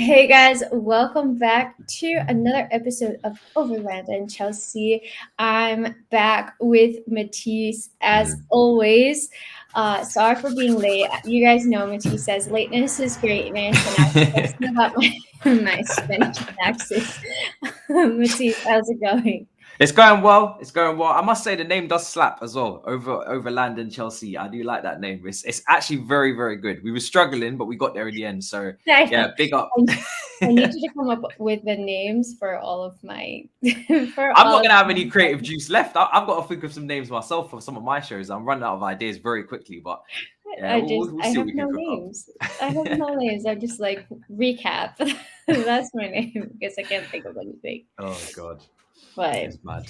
Hey guys, welcome back to another episode of Overland and Chelsea. I'm back with Matisse as always. Sorry for being late. You guys know Matisse says lateness is greatness, and I was texting about my Spanish accents. Matisse, how's it going? It's going well. It's going well. I must say the name does slap as well. Overland and Chelsea. I do like that name. It's actually very, very good. We were struggling, but we got there in the end. So I know. yeah, big up. I need you to come up with the names for all of my. I'm not gonna have any creative juice left. I've got to think of some names myself for some of my shows. I'm running out of ideas very quickly, but yeah, we'll I see have what we no can cook up. names. I have no names. I'm just like recap. That's my name because I can't think of anything. Oh God, But it's mad.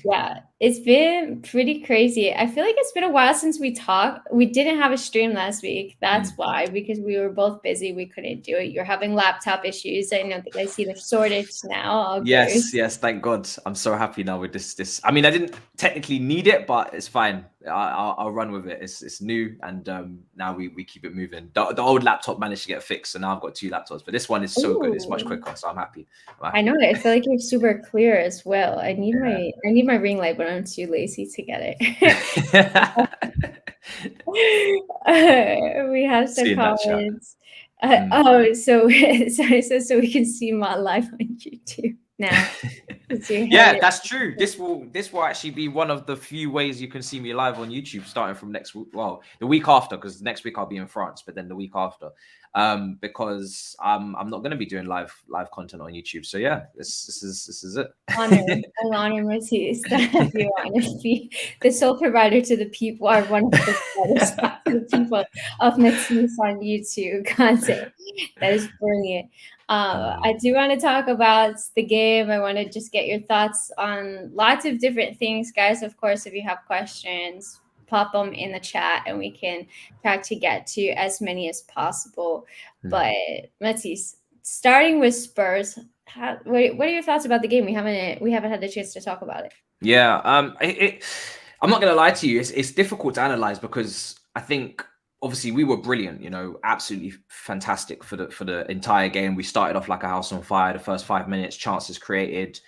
yeah, it's been pretty crazy. I feel like it's been a while since we talked. We didn't have a stream last week. That's why, because we were both busy. We couldn't do it. You're having laptop issues. I know that I see they're sorted now. All Yes, good. yes, thank God. I'm so happy now with this. I mean, I didn't technically need it, but it's fine. I'll run with it. It's new, and now we keep it moving. The old laptop managed to get fixed, so now I've got two laptops. But this one is so good. It's much Ooh. quicker, so I'm happy. I know it. I feel like you're super clear as well. I need my ring light, but I'm too lazy to get it. We have some Seeing that chat. comments. So so we can see my live on YouTube now. Yeah, that's true. This will actually be one of the few ways you can see me live on YouTube starting from next week. Well, the week after, because next week I'll be in France, but then the week after, because I'm not going to be doing live content on YouTube. So yeah, this is it. I'm honored, Matisse, that you want to be the sole provider to the people, or one of the providers to the people of Matisse on YouTube content. That is brilliant. I do want to talk about the game. I want to just get your thoughts on lots of different things, guys. Of course, if you have questions, pop them in the chat, and we can try to get to as many as possible. But Matisse, starting with Spurs, what are your thoughts about the game? We haven't had the chance to talk about it. Yeah, I'm not gonna lie to you. It's difficult to analyze because I think obviously we were brilliant. You know, absolutely fantastic for the entire game. We started off like a house on fire. The first 5 minutes, chances created,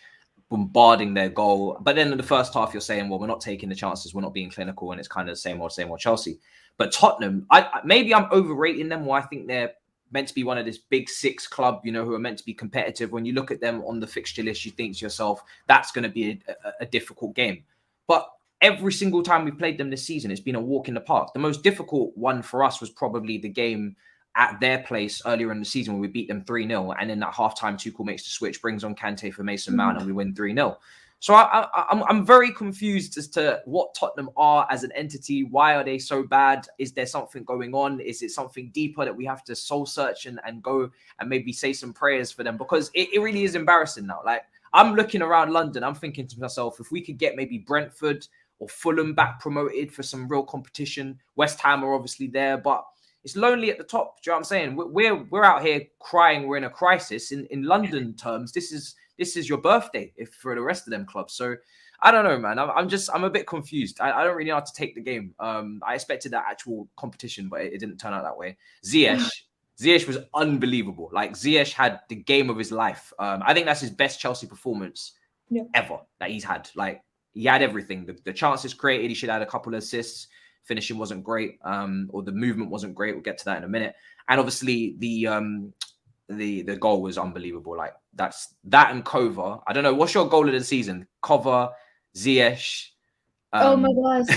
bombarding their goal. But then in the first half, you're saying, well, we're not taking the chances. We're not being clinical, and it's kind of the same old Chelsea. But Tottenham, maybe I'm overrating them, or I think they're meant to be one of this big six club, you know, who are meant to be competitive. When you look at them on the fixture list, you think to yourself, that's going to be a difficult game. But every single time we played them this season, it's been a walk in the park. The most difficult one for us was probably the game at their place earlier in the season when we beat them 3-0. And then at halftime, Tuchel makes the switch, brings on Kante for Mason Mount, and we win 3-0. So I'm very confused as to what Tottenham are as an entity. Why are they so bad? Is there something going on? Is it something deeper that we have to soul search and go and maybe say some prayers for them? Because it really is embarrassing now. Like, I'm looking around London, I'm thinking to myself, if we could get maybe Brentford or Fulham back promoted for some real competition. West Ham are obviously there, but it's lonely at the top. Do you know what I'm saying? We're out here crying. We're in a crisis. In London terms, this is your birthday if for the rest of them clubs. So I don't know, man. I'm a bit confused. I don't really know how to take the game. I expected that actual competition, but it didn't turn out that way. Ziyech was unbelievable. Like, Ziyech had the game of his life. I think that's his best Chelsea performance ever that he's had. Like, he had everything. The chances created, he should have had a couple of assists. Finishing wasn't great, or the movement wasn't great. We'll get to that in a minute. And obviously the goal was unbelievable. Like, that and Kova. I don't know. What's your goal of the season? Kova, Ziyech. Oh my gosh.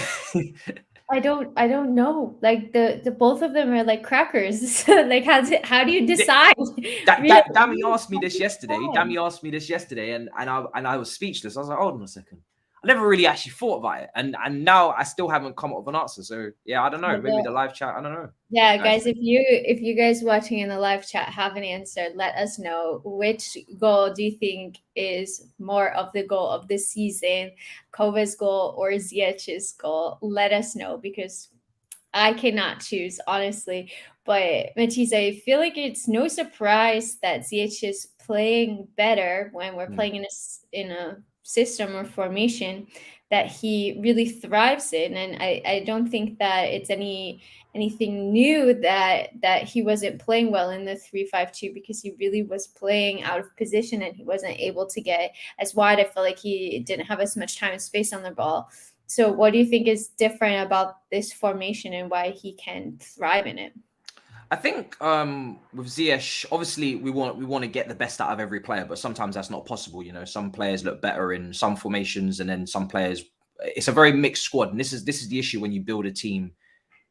I don't know. Like the both of them are like crackers. Like how do you decide? Dammy asked me this yesterday. And I was speechless. I was like, hold on a second. I never really actually thought about it, and now I still haven't come up with an answer. So yeah, I don't know. Maybe the live chat. I don't know. Yeah, guys, if you guys watching in the live chat have an answer, let us know. Which goal do you think is more of the goal of this season, Kova's goal or Ziyech's goal? Let us know, because I cannot choose, honestly. But Matisse, I feel like it's no surprise that Ziyech is playing better when we're playing in a system or formation that he really thrives in. And I don't think that it's anything new that he wasn't playing well in the 3-5-2, because he really was playing out of position and he wasn't able to get as wide. I felt like he didn't have as much time and space on the ball. So what do you think is different about this formation and why he can thrive in it? I think with Ziyech, obviously we want to get the best out of every player, but sometimes that's not possible. You know, some players look better in some formations, and then some players. It's a very mixed squad, and this is the issue when you build a team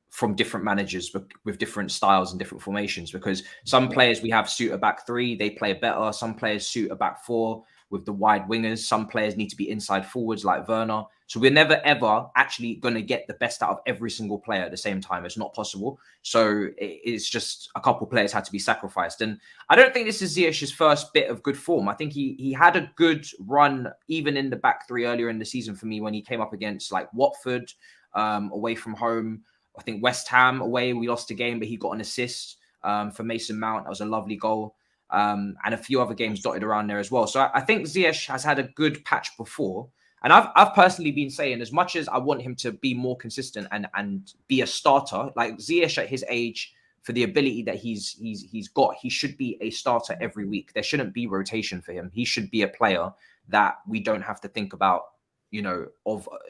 from different managers with different styles and different formations, because some players we have suit a back three, they play better. Some players suit a back four with the wide wingers. Some players need to be inside forwards like Werner. So we're never ever actually going to get the best out of every single player at the same time. It's not possible. So it's just a couple of players had to be sacrificed. And I don't think this is Ziyech's first bit of good form. I think he had a good run even in the back three earlier in the season for me, when he came up against like Watford away from home. I think West Ham away, we lost a game, but he got an assist for Mason Mount. That was a lovely goal. And a few other games dotted around there as well. So I think Ziyech has had a good patch before. And I've personally been saying, as much as I want him to be more consistent and be a starter, like Ziyech at his age, for the ability that he's got, he should be a starter every week. There shouldn't be rotation for him. He should be a player that we don't have to think about. You know,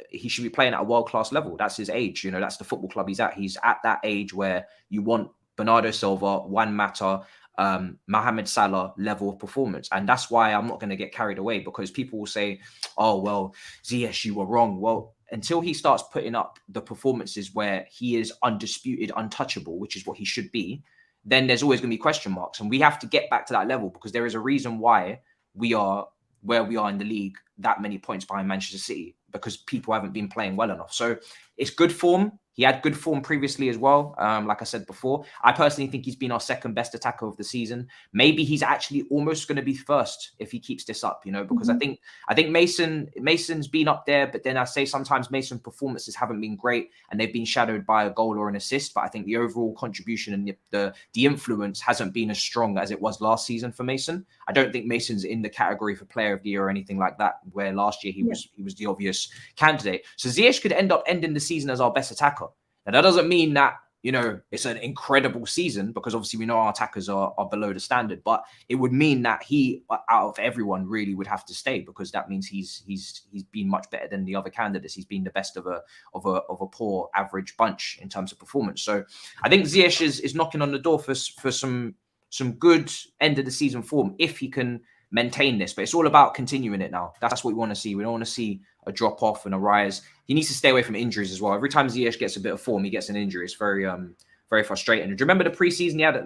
he should be playing at a world-class level. That's his age. You know, that's the football club he's at. He's at that age where you want Bernardo Silva, Juan Mata, Mohamed Salah level of performance. And that's why I'm not going to get carried away, because people will say, oh, well, Ziyech, you were wrong. Well, until he starts putting up the performances where he is undisputed, untouchable, which is what he should be, then there's always going to be question marks. And we have to get back to that level, because there is a reason why we are where we are in the league, that many points behind Manchester City, because people haven't been playing well enough. So it's good form. He had good form previously as well. Like I said before, I personally think he's been our second best attacker of the season. Maybe he's actually almost going to be first if he keeps this up, you know, because I think Mason's been up there, but then I say sometimes Mason's performances haven't been great and they've been shadowed by a goal or an assist. But I think the overall contribution and the influence hasn't been as strong as it was last season for Mason. I don't think Mason's in the category for player of the year or anything like that, where last year he was the obvious candidate. So Ziyech could end up ending the season as our best attacker. Now, that doesn't mean that, you know, it's an incredible season, because obviously we know our attackers are below the standard, but it would mean that he, out of everyone, really would have to stay, because that means he's been much better than the other candidates. He's been the best of a poor average bunch in terms of performance. So I think Ziyech is knocking on the door for some good end of the season form if he can maintain this. But it's all about continuing it now. That's what we want to see. We don't want to see a drop off and a rise. He needs to stay away from injuries as well. Every time Ziyech gets a bit of form, he gets an injury. It's very frustrating. Do you remember the preseason he had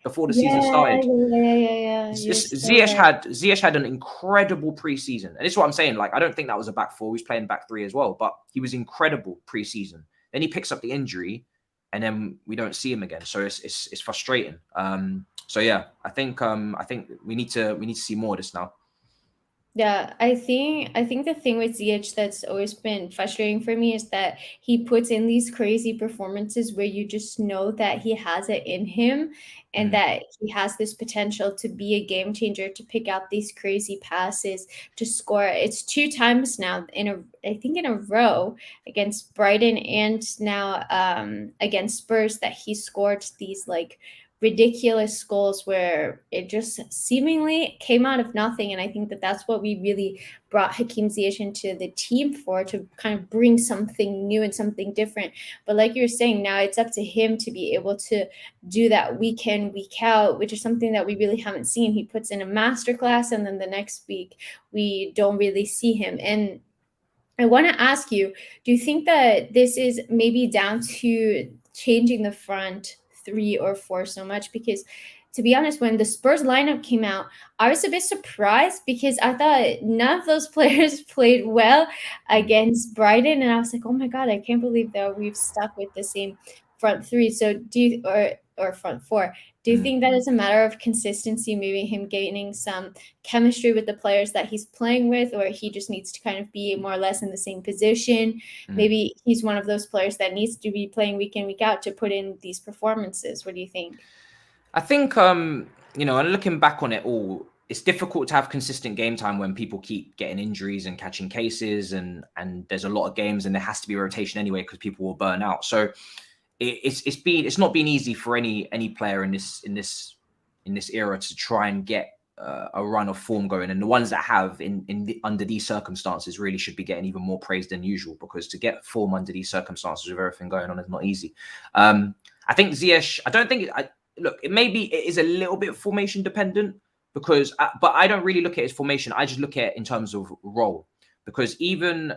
before the season started? Yeah. Ziyech had an incredible preseason, and this is what I'm saying. Like, I don't think that was a back four. He was playing back three as well, but he was incredible preseason. Then he picks up the injury, and then we don't see him again. So it's frustrating. So yeah, I think we need to see more of this now. Yeah, I think the thing with Ziyech that's always been frustrating for me is that he puts in these crazy performances where you just know that he has it in him and that he has this potential to be a game changer, to pick out these crazy passes, to score. It's 2 times now in a row against Brighton and now against Spurs that he scored these like ridiculous goals where it just seemingly came out of nothing. And I think that that's what we really brought Hakim Ziyech into the team for, to kind of bring something new and something different. But like you were saying, now it's up to him to be able to do that week in, week out, which is something that we really haven't seen. He puts in a masterclass and then the next week we don't really see him. And I want to ask you, do you think that this is maybe down to changing the front 3 or 4 so much? Because to be honest, when the Spurs lineup came out, I was a bit surprised because I thought none of those players played well against Brighton. And I was like, oh my God, I can't believe that we've stuck with the same front 3. So or front 4. Do you think that is a matter of consistency, maybe him gaining some chemistry with the players that he's playing with, or he just needs to kind of be more or less in the same position? Maybe he's one of those players that needs to be playing week in, week out to put in these performances. What do you think? I think, and looking back on it all, it's difficult to have consistent game time when people keep getting injuries and catching cases, and there's a lot of games, and there has to be rotation anyway because people will burn out. So it's not been easy for any player in this era to try and get a run of form going, and the ones that have under these circumstances really should be getting even more praise than usual, because to get form under these circumstances with everything going on is not easy. I think Ziyech, I don't think look, it is a little bit formation dependent, because but I don't really look at his formation. I just look at it in terms of role, because even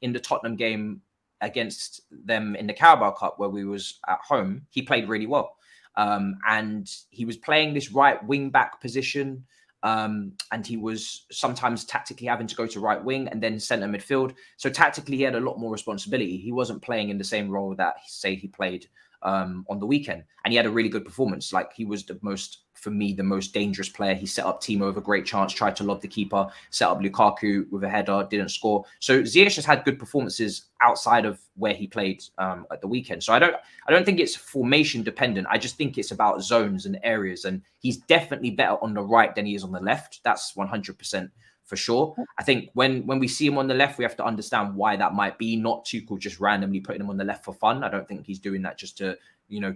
in the Tottenham game against them in the Carabao Cup where we was at home, he played really well. And he was playing this right wing back position. And he was sometimes tactically having to go to right wing and then centre midfield. So tactically, he had a lot more responsibility. He wasn't playing in the same role that, say, he played on the weekend. And he had a really good performance. Like, he was the most dangerous player. He set up Timo with a great chance, tried to lob the keeper, set up Lukaku with a header, didn't score. So Ziyech has had good performances outside of where he played at the weekend. So I don't think it's formation dependent. I just think it's about zones and areas. And he's definitely better on the right than he is on the left. That's 100% for sure. I think when we see him on the left, we have to understand why that might be. Not Tuchel just randomly putting him on the left for fun. I don't think he's doing that just to,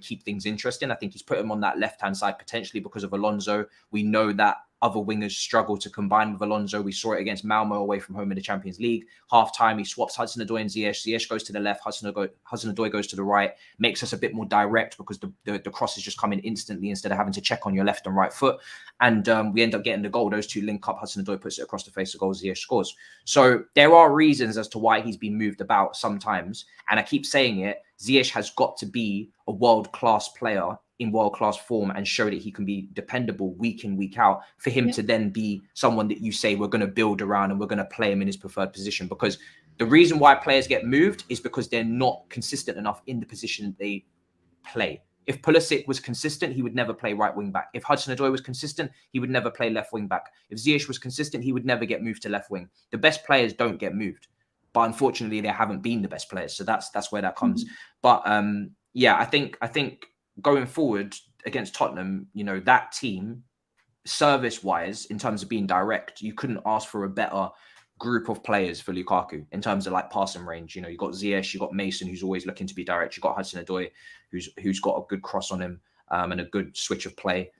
keep things interesting. I think he's put him on that left-hand side potentially because of Alonso. We know that other wingers struggle to combine with Alonso. We saw it against Malmo away from home in the Champions League. Half-time, he swaps Hudson-Odoi and Ziyech. Ziyech goes to the left, Hudson-Odoi goes to the right. Makes us a bit more direct because the cross is just coming instantly instead of having to check on your left and right foot. And we end up getting the goal. Those two link up. Hudson-Odoi puts it across the face of goal. Ziyech scores. So there are reasons as to why he's been moved about sometimes. And I keep saying it, Ziyech has got to be a world-class player in world-class form and show that he can be dependable week in, week out for him to then be someone that you say we're going to build around and we're going to play him in his preferred position. Because the reason why players get moved is because they're not consistent enough in the position they play. If Pulisic was consistent, he would never play right wing back. If Hudson-Odoi was consistent, he would never play left wing back. If Ziyech was consistent, he would never get moved to left wing. The best players don't get moved. But unfortunately, they haven't been the best players. So that's where that comes. But I think going forward against Tottenham, that team, service-wise, in terms of being direct, you couldn't ask for a better group of players for Lukaku in terms of like passing range. You got Ziyech, you got Mason, who's always looking to be direct. You got Hudson-Odoi, who's got a good cross on him and a good switch of play.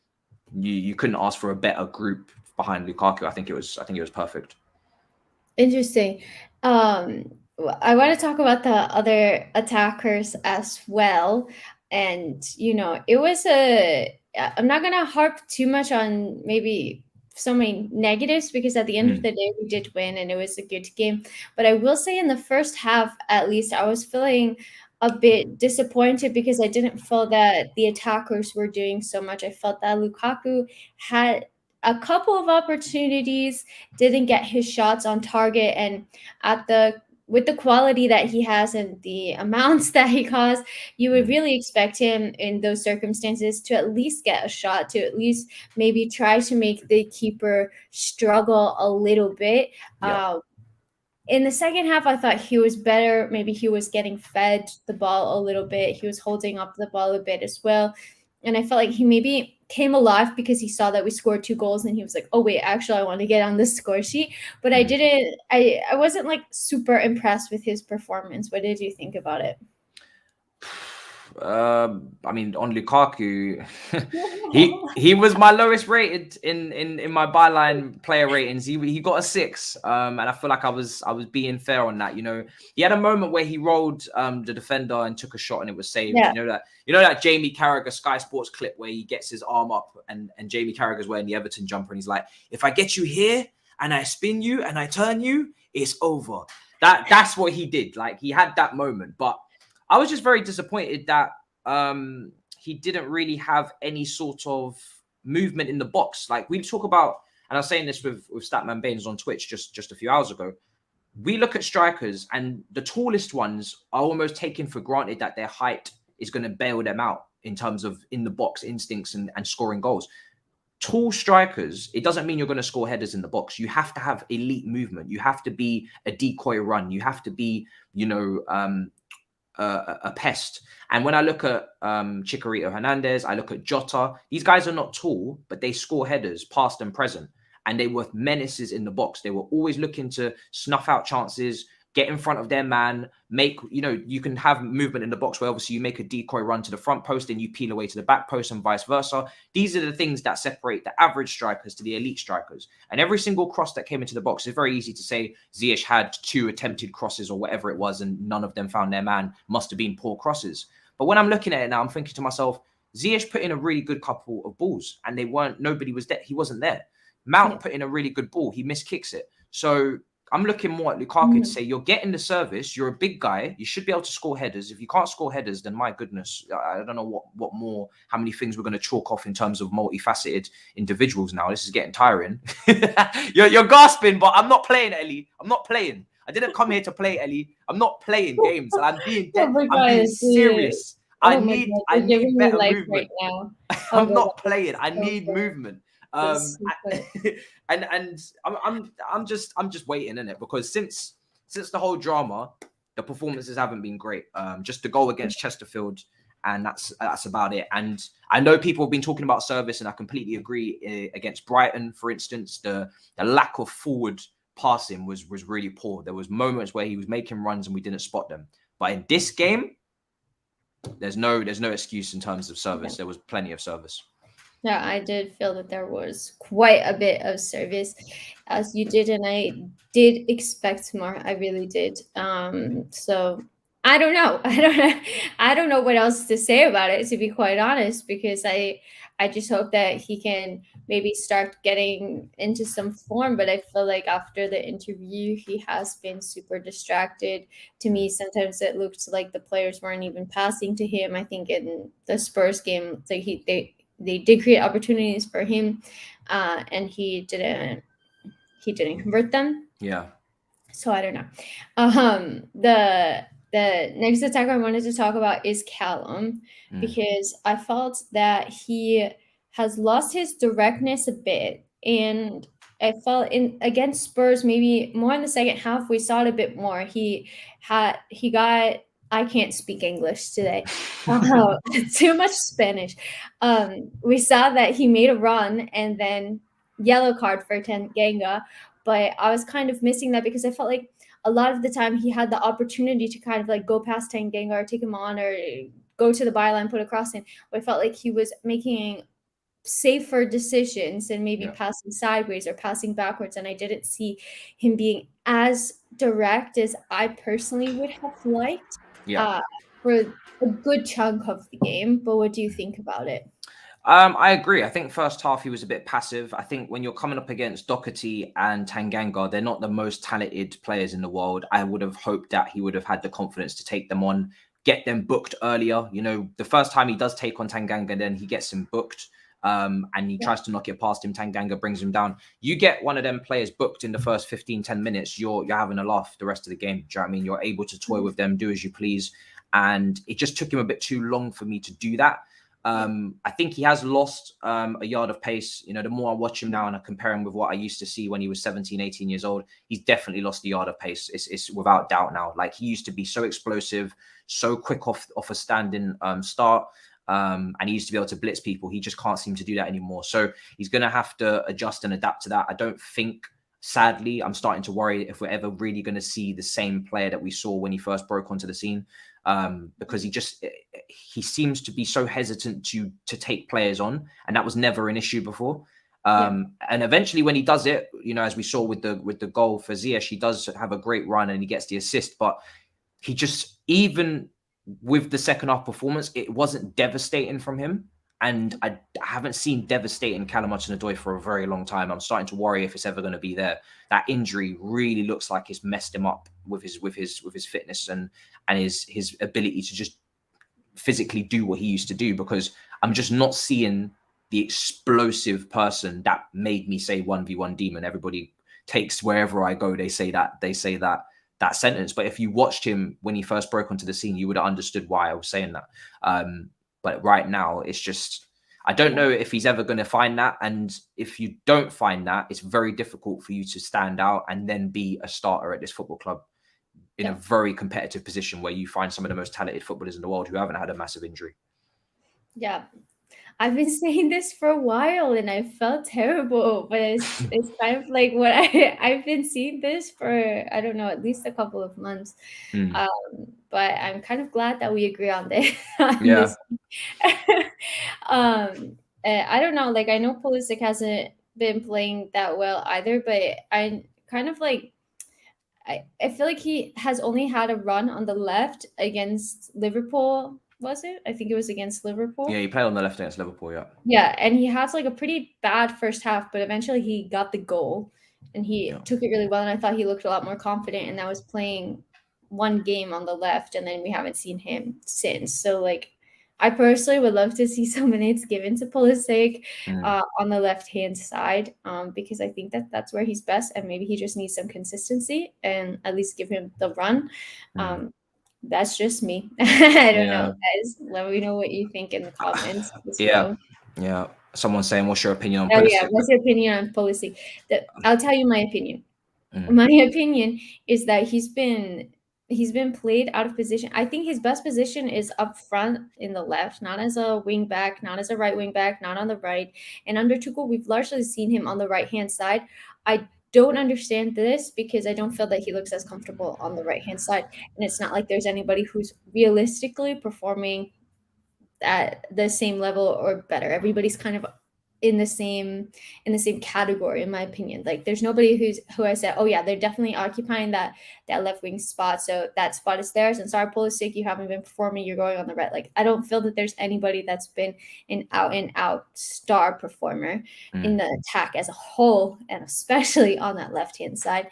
You couldn't ask for a better group behind Lukaku. I think it was perfect. Interesting. I want to talk about the other attackers as well. And, it was I'm not going to harp too much on maybe so many negatives, because at the end of the day, we did win and it was a good game. But I will say in the first half, at least, I was feeling a bit disappointed because I didn't feel that the attackers were doing so much. I felt that Lukaku had a couple of opportunities, didn't get his shots on target, and with the quality that he has and the amounts that he costs, you would really expect him in those circumstances to at least get a shot, to at least maybe try to make the keeper struggle a little bit. Yeah. In the second half, I thought he was better. Maybe he was getting fed the ball a little bit. He was holding up the ball a bit as well. And I felt like he maybe came alive because he saw that we scored 2 goals and he was like, oh, wait, actually, I want to get on the score sheet. But I wasn't like super impressed with his performance. What did you think about it? I mean, on Lukaku, he was my lowest rated in my byline player ratings. He got a 6, and I feel like I was being fair on that. He had a moment where he rolled the defender and took a shot and it was saved. Yeah. You know that Jamie Carragher Sky Sports clip where he gets his arm up and Jamie Carragher's wearing the Everton jumper and he's like, if I get you here and I spin you and I turn you, it's over. That's what he did. Like, he had that moment, but I was just very disappointed that he didn't really have any sort of movement in the box. Like, we talk about, and I was saying this with Statman Baines on Twitch just a few hours ago. We look at strikers and the tallest ones are almost taken for granted that their height is going to bail them out in terms of in the box instincts and scoring goals. Tall strikers, it doesn't mean you're going to score headers in the box. You have to have elite movement. You have to be a decoy run. You have to be, a pest. And when I look at Chicharito Hernandez, I look at Jota. These guys are not tall, but they score headers, past and present, and they were menaces in the box. They were always looking to snuff out chances, get in front of their man, make, you can have movement in the box where obviously you make a decoy run to the front post and you peel away to the back post and vice versa. These are the things that separate the average strikers to the elite strikers. And every single cross that came into the box, it's very easy to say Ziyech had 2 attempted crosses or whatever it was and none of them found their man. Must have been poor crosses. But when I'm looking at it now, I'm thinking to myself, Ziyech put in a really good couple of balls and nobody was there. He wasn't there. Mount put in a really good ball. He missed kicks it. So I'm looking more at Lukaku to say, you're getting the service. You're a big guy. You should be able to score headers. If you can't score headers, then my goodness, I don't know what more, how many things we're going to chalk off in terms of multifaceted individuals now. This is getting tiring. you're gasping, but I'm not playing, Ellie. I'm not playing. I didn't come here to play, Ellie. I'm not playing games. I'm being serious. I need better movement. Right now. I'm not playing. I need movement. And I'm just waiting in it, because since the whole drama, the performances haven't been great. Just the goal against Chesterfield, and that's about it. And I know people have been talking about service, and I completely agree. Against Brighton, for instance, the lack of forward passing was really poor. There was moments where he was making runs and we didn't spot them. But in this game, there's no excuse in terms of service. There was plenty of service. Yeah, I did feel that there was quite a bit of service, as you did, and I did expect more. I really did. So I don't know. I don't know what else to say about it, to be quite honest, because I just hope that he can maybe start getting into some form. But I feel like after the interview, he has been super distracted. To me, sometimes it looked like the players weren't even passing to him. I think in the Spurs game, they did create opportunities for him, and he didn't convert them. Yeah. So I don't know. The next attacker I wanted to talk about is Callum, because I felt that he has lost his directness a bit, and I felt against Spurs, maybe more in the second half, we saw it a bit more. He got, I can't speak English today. Too much Spanish. We saw that he made a run and then yellow card for Tanganga, but I was kind of missing that, because I felt like a lot of the time he had the opportunity to kind of like go past Tanganga or take him on or go to the byline, put a cross in. But I felt like he was making safer decisions and maybe passing sideways or passing backwards, and I didn't see him being as direct as I personally would have liked for a good chunk of the game. But what do you think about it? I agree. I think first half he was a bit passive. I think when you're coming up against Doherty and Tanganga, they're not the most talented players in the world. I would have hoped that he would have had the confidence to take them on, get them booked earlier. The first time he does take on Tanganga, then he gets him booked. And he tries to knock it past him. Tanganga brings him down. You get one of them players booked in the first 15, 10 minutes, you're having a laugh the rest of the game. Do you know what I mean? You're able to toy with them, do as you please. And it just took him a bit too long for me to do that. I think he has lost a yard of pace. The more I watch him now and I compare him with what I used to see when he was 17, 18 years old, he's definitely lost a yard of pace. It's without doubt now. Like, he used to be so explosive, so quick off a standing start. And he used to be able to blitz people. He just can't seem to do that anymore. So he's going to have to adjust and adapt to that. I don't think, sadly, I'm starting to worry if we're ever really going to see the same player that we saw when he first broke onto the scene. Because he seems to be so hesitant to take players on, and that was never an issue before. And eventually when he does it, as we saw with the goal for Ziyech, he does have a great run and he gets the assist, but he just, even with the second half performance, it wasn't devastating from him. And I haven't seen devastating Callum Hudson-Odoi for a very long time. I'm starting to worry if it's ever going to be there. That injury really looks like it's messed him up with his fitness and his ability to just physically do what he used to do, because I'm just not seeing the explosive person that made me say 1v1 demon. Everybody takes, wherever I go, they say that sentence. But if you watched him when he first broke onto the scene, you would have understood why I was saying that. But right now, it's just, I don't know if he's ever going to find that. And if you don't find that, it's very difficult for you to stand out and then be a starter at this football club. in a very competitive position where you find some of the most talented footballers in the world who haven't had a massive injury. Yeah. I've been saying this for a while and I felt terrible, but it's kind of like what I've been seeing this for, I don't know, at least a couple of months. But I'm kind of glad that we agree on this. Yeah. I don't know, like I know Pulisic hasn't been playing that well either, but I kind of like I feel like he has only had a run on the left against Liverpool, was it? I think it was against Liverpool. Yeah, he played on the left against Liverpool, yeah. Yeah, and he has like a pretty bad first half, but eventually he got the goal and he took it really well. And I thought he looked a lot more confident, and that was playing one game on the left, and then we haven't seen him since. So like I personally would love to see some minutes given to Pulisic on the left-hand side because I think that that's where he's best, and maybe he just needs some consistency and at least give him the run. That's just me. I don't know, guys. Let me know what you think in the comments as well. Yeah. Someone's saying, what's your opinion on Oh Pulisic? yeah, what's your opinion on Pulisic? I'll tell you my opinion. My opinion is that he's been played out of position. I think his best position is up front in the left, not as a wing back, not as a right wing back, not on the right. And under Tuchel, we've largely seen him on the right-hand side. I don't understand this because I don't feel that he looks as comfortable on the right-hand side. And it's not like there's anybody who's realistically performing at the same level or better. Everybody's kind of in the same category, in my opinion. Like there's nobody who I said, oh yeah, they're definitely occupying that left wing spot, so that spot is theirs. And sorry, Pulisic, you haven't been performing, you're going on the right. Like I don't feel that there's anybody that's been an out and out star performer in the attack as a whole, and especially on that left hand side.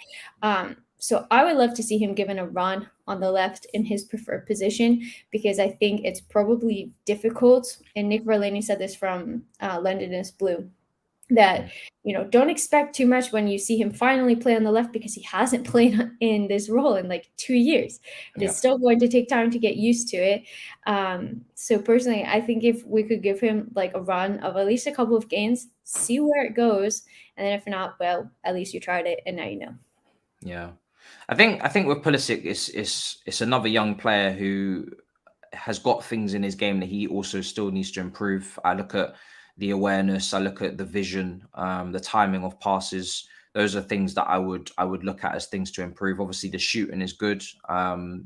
So I would love to see him given a run on the left in his preferred position, because I think it's probably difficult. And Nick Verlaine said this from London is Blue, that, don't expect too much when you see him finally play on the left, because he hasn't played in this role in like 2 years. And it's still going to take time to get used to it. So personally, I think if we could give him like a run of at least a couple of games, see where it goes. And then if not, well, at least you tried it and now you know. Yeah. I think with Pulisic, it's another young player who has got things in his game that he also still needs to improve. I look at the awareness, I look at the vision, the timing of passes. Those are things that I would look at as things to improve. Obviously, the shooting is good.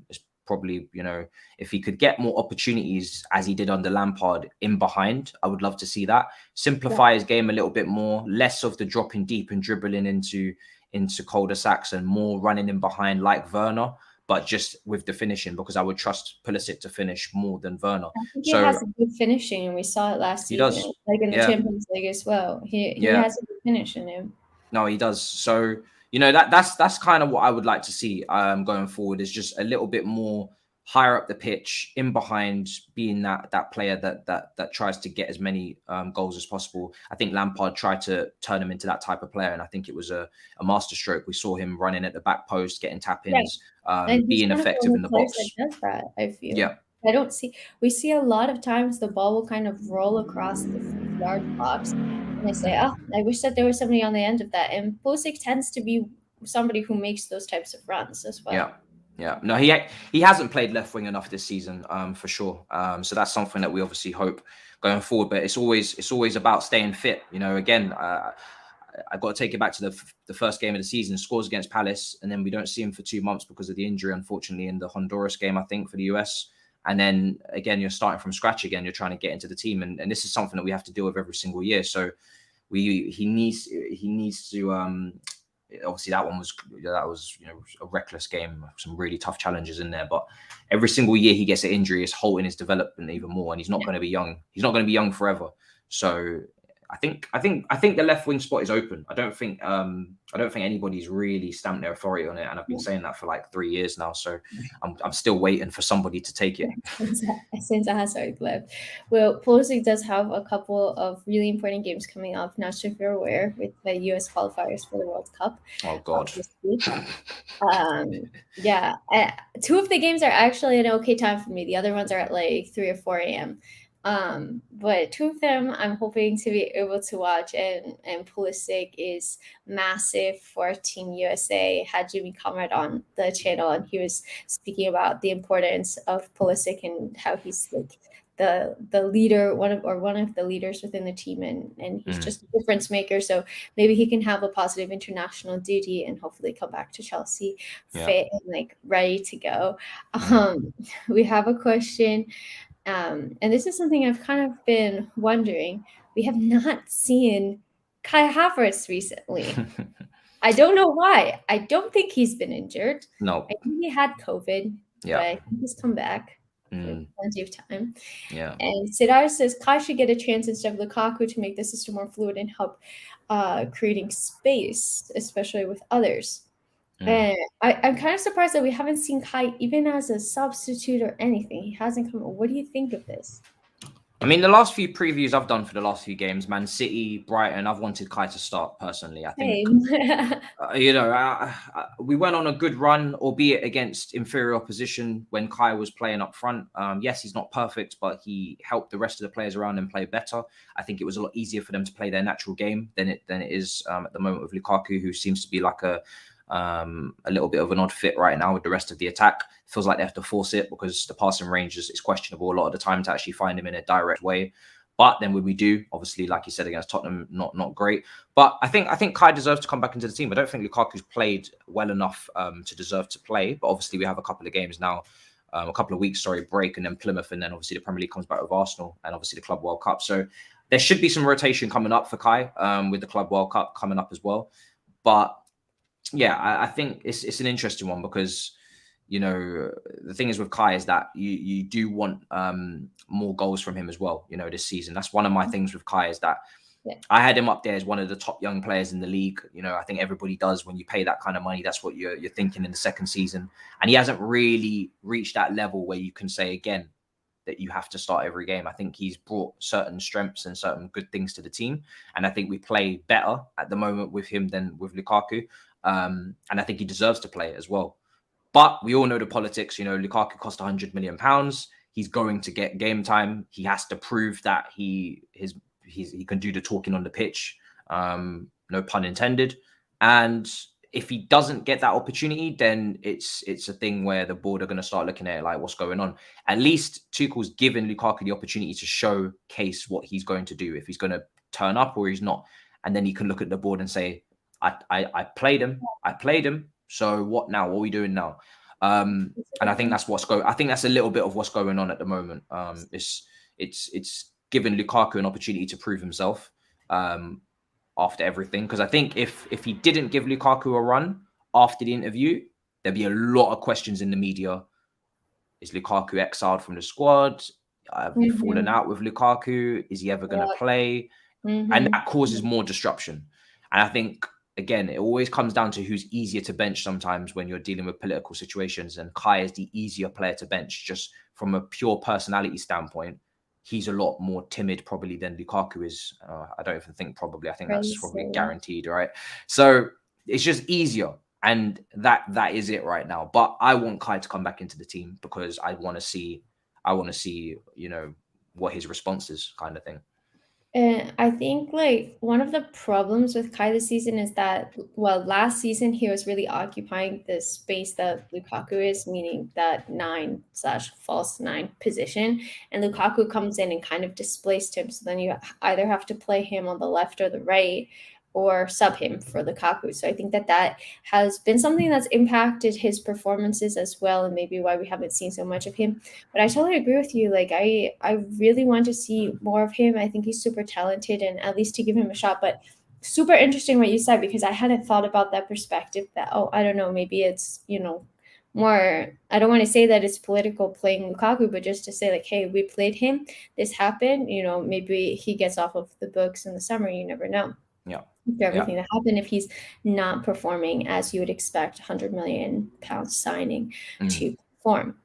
It's probably, if he could get more opportunities as he did under Lampard in behind, I would love to see that. Simplify his game a little bit more, less of the dropping deep and dribbling into cul-de-sacs and more running in behind like Werner, but just with the finishing, because I would trust Pulisic to finish more than Werner. I think he has a good finishing, and we saw it last season, like in the Champions League as well. He has a good finish in him. No, he does. So, that's kind of what I would like to see going forward, is just a little bit more higher up the pitch, in behind, being that player that tries to get as many goals as possible. I think Lampard tried to turn him into that type of player, and I think it was a masterstroke. We saw him running at the back post, getting tap-ins, being effective in the box. That does that, I feel. Yeah. We see a lot of times the ball will kind of roll across the 6-yard box, and I say, oh, I wish that there was somebody on the end of that. And Pulisic tends to be somebody who makes those types of runs as well. Yeah. No, he hasn't played left wing enough this season, for sure. So that's something that we obviously hope going forward. But it's always about staying fit. Again, I've got to take it back to the first game of the season, scores against Palace, and then we don't see him for 2 months because of the injury, unfortunately, in the Honduras game, I think, for the US. And then again, you're starting from scratch again. You're trying to get into the team, and this is something that we have to deal with every single year. So he needs to. Obviously, that was a reckless game, some really tough challenges in there. But every single year he gets an injury, it's halting his development even more, and he's not going to be young. He's not going to be young forever. So I think the left wing spot is open. I don't think anybody's really stamped their authority on it, and I've been saying that for like 3 years now. So I'm still waiting for somebody to take it. Since I have left. Well, Pulisic does have a couple of really important games coming up. Not sure if you're aware, with the US qualifiers for the World Cup. Oh God. This week. Yeah. 2 of the games are actually an okay time for me. The other ones are at like 3 or 4 a.m. But two of them I'm hoping to be able to watch, and Pulisic is massive for Team USA. Had Jimmy Conrad on the channel, and he was speaking about the importance of Pulisic and how he's like the leader, one of the leaders within the team, and he's just a difference maker. So maybe he can have a positive international duty and hopefully come back to Chelsea fit and like ready to go. We have a question. And this is something I've kind of been wondering. We have not seen Kai Havertz recently. I don't know why. I don't think he's been injured. No. I think he had COVID, but I think he's come back for plenty of time. Yeah. And Sidar says Kai should get a chance instead of Lukaku to make the system more fluid and help creating space, especially with others. And I'm kind of surprised that we haven't seen Kai even as a substitute or anything. He hasn't come. What do you think of this? I mean, the last few previews I've done for the last few games, Man City, Brighton, I've wanted Kai to start personally. I think, we went on a good run, albeit against inferior opposition when Kai was playing up front. Yes, he's not perfect, but he helped the rest of the players around him play better. I think it was a lot easier for them to play their natural game than it is at the moment with Lukaku, who seems to be like a little bit of an odd fit right now with the rest of the attack. It feels like they have to force it because the passing range is questionable a lot of the time to actually find him in a direct way. But then when we do, obviously, like you said, against Tottenham, not great. But I think Kai deserves to come back into the team. I don't think Lukaku's played well enough to deserve to play. But obviously, we have a couple of games now, a couple of weeks, break, and then Plymouth, and then obviously the Premier League comes back with Arsenal, and obviously the Club World Cup. So there should be some rotation coming up for Kai with the Club World Cup coming up as well. But yeah, I think it's an interesting one because, the thing is with Kai is that you do want more goals from him as well, this season. That's one of my things with Kai is that I had him up there as one of the top young players in the league. I think everybody does when you pay that kind of money. That's what you're thinking in the second season. And he hasn't really reached that level where you can say again that you have to start every game. I think he's brought certain strengths and certain good things to the team. And I think we play better at the moment with him than with Lukaku. And I think he deserves to play it as well. But we all know the politics. Lukaku cost £100 million. He's going to get game time. He has to prove that he can do the talking on the pitch. No pun intended. And if he doesn't get that opportunity, then it's a thing where the board are going to start looking at it like, what's going on? At least Tuchel's given Lukaku the opportunity to showcase what he's going to do, if he's going to turn up or he's not. And then he can look at the board and say, I played him. So what now? What are we doing now? And I think that's I think that's a little bit of what's going on at the moment. It's given Lukaku an opportunity to prove himself after everything. Because I think if he didn't give Lukaku a run after the interview, there'd be a lot of questions in the media. Is Lukaku exiled from the squad? Have we fallen out with Lukaku? Is he ever going to play? And that causes more disruption. And I think, again, it always comes down to who's easier to bench sometimes when you're dealing with political situations. And Kai is the easier player to bench just from a pure personality standpoint. He's a lot more timid probably than Lukaku is. I don't even think probably. I think that's probably guaranteed, right? So it's just easier. And that is it right now. But I want Kai to come back into the team because I want to see, what his response is, kind of thing. And I think like one of the problems with Kai this season is that, last season he was really occupying the space that Lukaku is, meaning that 9/false 9 position. And Lukaku comes in and kind of displaced him. So then you either have to play him on the left or the right or sub him for Lukaku. So I think that has been something that's impacted his performances as well, and maybe why we haven't seen so much of him. But I totally agree with you. Like I really want to see more of him. I think he's super talented, and at least to give him a shot. But super interesting what you said, because I hadn't thought about that perspective that, I don't know, maybe it's, more, I don't want to say that it's political playing Lukaku, but just to say like, hey, we played him, this happened, maybe he gets off of the books in the summer, you never know. Yeah. For everything that happened, if he's not performing as you would expect £100 million signing to perform.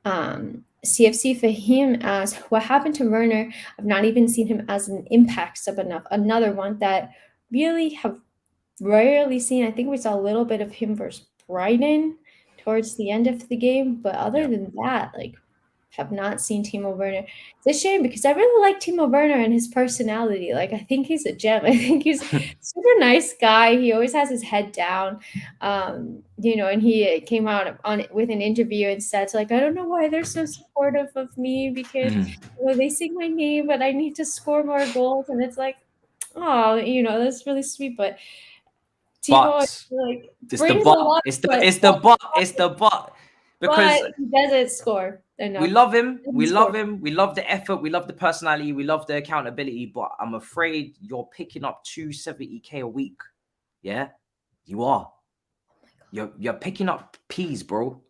CFC Fahim asks, what happened to Werner? I've not even seen him as an impact sub enough. Another one that really have rarely seen. I think we saw a little bit of him versus Brighton towards the end of the game, but other than that, like, have not seen Timo Werner. It's a shame because I really like Timo Werner and his personality. Like, I think he's a gem. I think he's a super nice guy. He always has his head down. And he came out on with an interview and said, like, I don't know why they're so supportive of me because they sing my name, but I need to score more goals. And it's like, oh, that's really sweet. But Timo, But like, it's the brings a but. lot It's to the us, it's the but. It's the but. but Because he doesn't score we enough. love him. Doesn't We score. love him. We love the effort. We love the personality. We love the accountability. But I'm afraid you're picking up 270K a week. Yeah, you are. You're picking up peas, bro.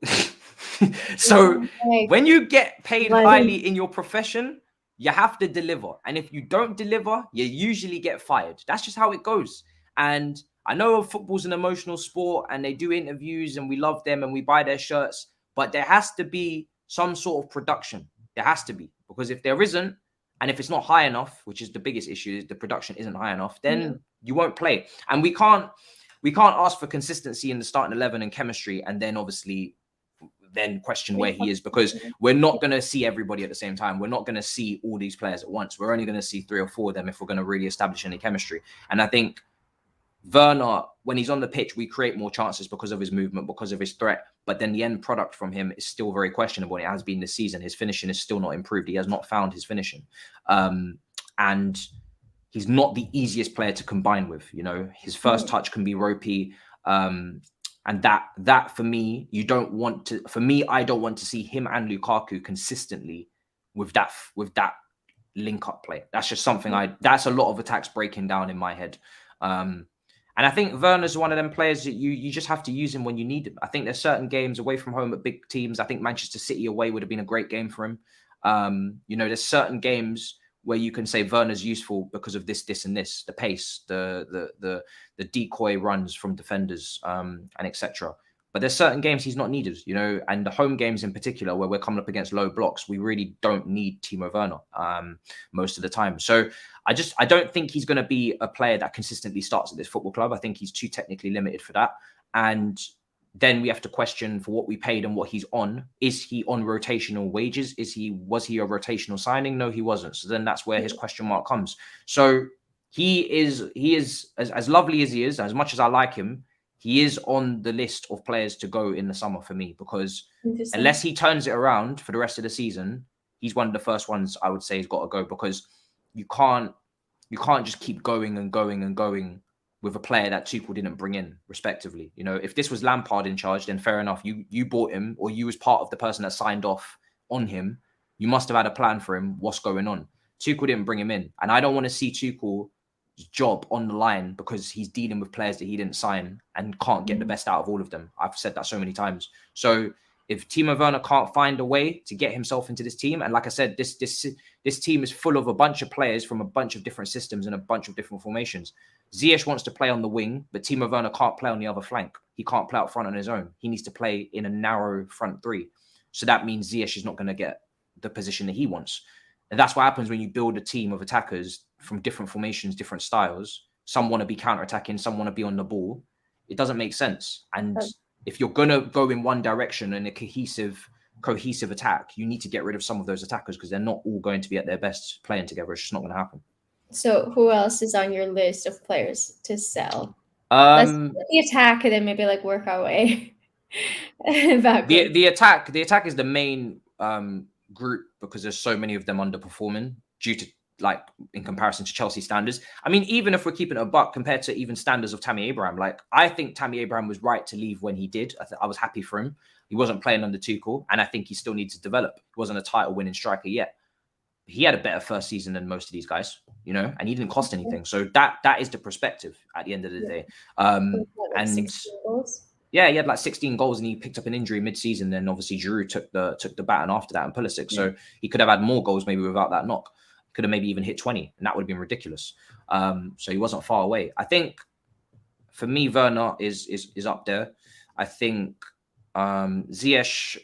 So Like, when you get paid like, highly in your profession, you have to deliver. And if you don't deliver, you usually get fired. That's just how it goes. And I know football's an emotional sport and they do interviews and we love them and we buy their shirts, but there has to be some sort of production. There has to be. Because if there isn't, and if it's not high enough, which is the biggest issue, is the production isn't high enough, then you won't play. And we can't ask for consistency in the starting 11 and chemistry and then obviously then question where he is, because we're not going to see everybody at the same time. We're not going to see all these players at once. We're only going to see 3 or 4 of them if we're going to really establish any chemistry. And I think Werner, when he's on the pitch, we create more chances because of his movement, because of his threat. But then the end product from him is still very questionable. And it has been this season. His finishing is still not improved. He has not found his finishing. And he's not the easiest player to combine with. His first touch can be ropey. And that for me, I don't want to see him and Lukaku consistently with that link up play. That's just something that's a lot of attacks breaking down in my head. And I think Werner's one of them players that you just have to use him when you need him. I think there's certain games away from home at big teams. I think Manchester City away would have been a great game for him. There's certain games where you can say Werner's useful because of this, and this, the pace, the decoy runs from defenders, and etc. But there's certain games he's not needed, and the home games in particular where we're coming up against low blocks, we really don't need Timo Werner most of the time. So I don't think he's going to be a player that consistently starts at this football club. I think he's too technically limited for that. And then we have to question for what we paid and what he's on. Is he on rotational wages? Was he a rotational signing? No, he wasn't. So then that's where his question mark comes. So he is as lovely as he is, as much as I like him, he is on the list of players to go in the summer for me, because unless he turns it around for the rest of the season, he's one of the first ones I would say he's got to go, because you can't just keep going and going and going with a player that Tuchel didn't bring in, respectively. If this was Lampard in charge, then fair enough. You bought him, or you was part of the person that signed off on him. You must have had a plan for him. What's going on? Tuchel didn't bring him in. And I don't want to see Tuchel's job on the line because he's dealing with players that he didn't sign and can't get the best out of all of them. I've said that so many times. So if Timo Werner can't find a way to get himself into this team, and like I said, this team is full of a bunch of players from a bunch of different systems and a bunch of different formations. Ziyech wants to play on the wing, but Timo Werner can't play on the other flank. He can't play out front on his own. He needs to play in a narrow front three. So that means Ziyech is not going to get the position that he wants. And that's what happens when you build a team of attackers from different formations, different styles. Some want to be counter-attacking, some want to be on the ball. It doesn't make sense. And if you're going to go in one direction in a cohesive attack, you need to get rid of some of those attackers, because they're not all going to be at their best playing together. It's just not going to happen. So who else is on your list of players to sell? Let's do the attack and then maybe work our way backwards. The attack is the main group, because there's so many of them underperforming due to, in comparison to Chelsea standards. I mean, even if we're keeping it a buck compared to even standards of Tammy Abraham, I think Tammy Abraham was right to leave when he did. I was happy for him. He wasn't playing under Tuchel, and I think he still needs to develop. He wasn't a title-winning striker yet. He had a better first season than most of these guys, and he didn't cost anything. So that is the perspective at the end of the day. And 16 goals. Yeah, he had 16 goals and he picked up an injury mid-season. Then obviously Giroud took the baton after that, and Pulisic. So he could have had more goals maybe without that knock. Could have maybe even hit 20, and that would have been ridiculous. So he wasn't far away. I think for me, Werner is up there. I think Ziyech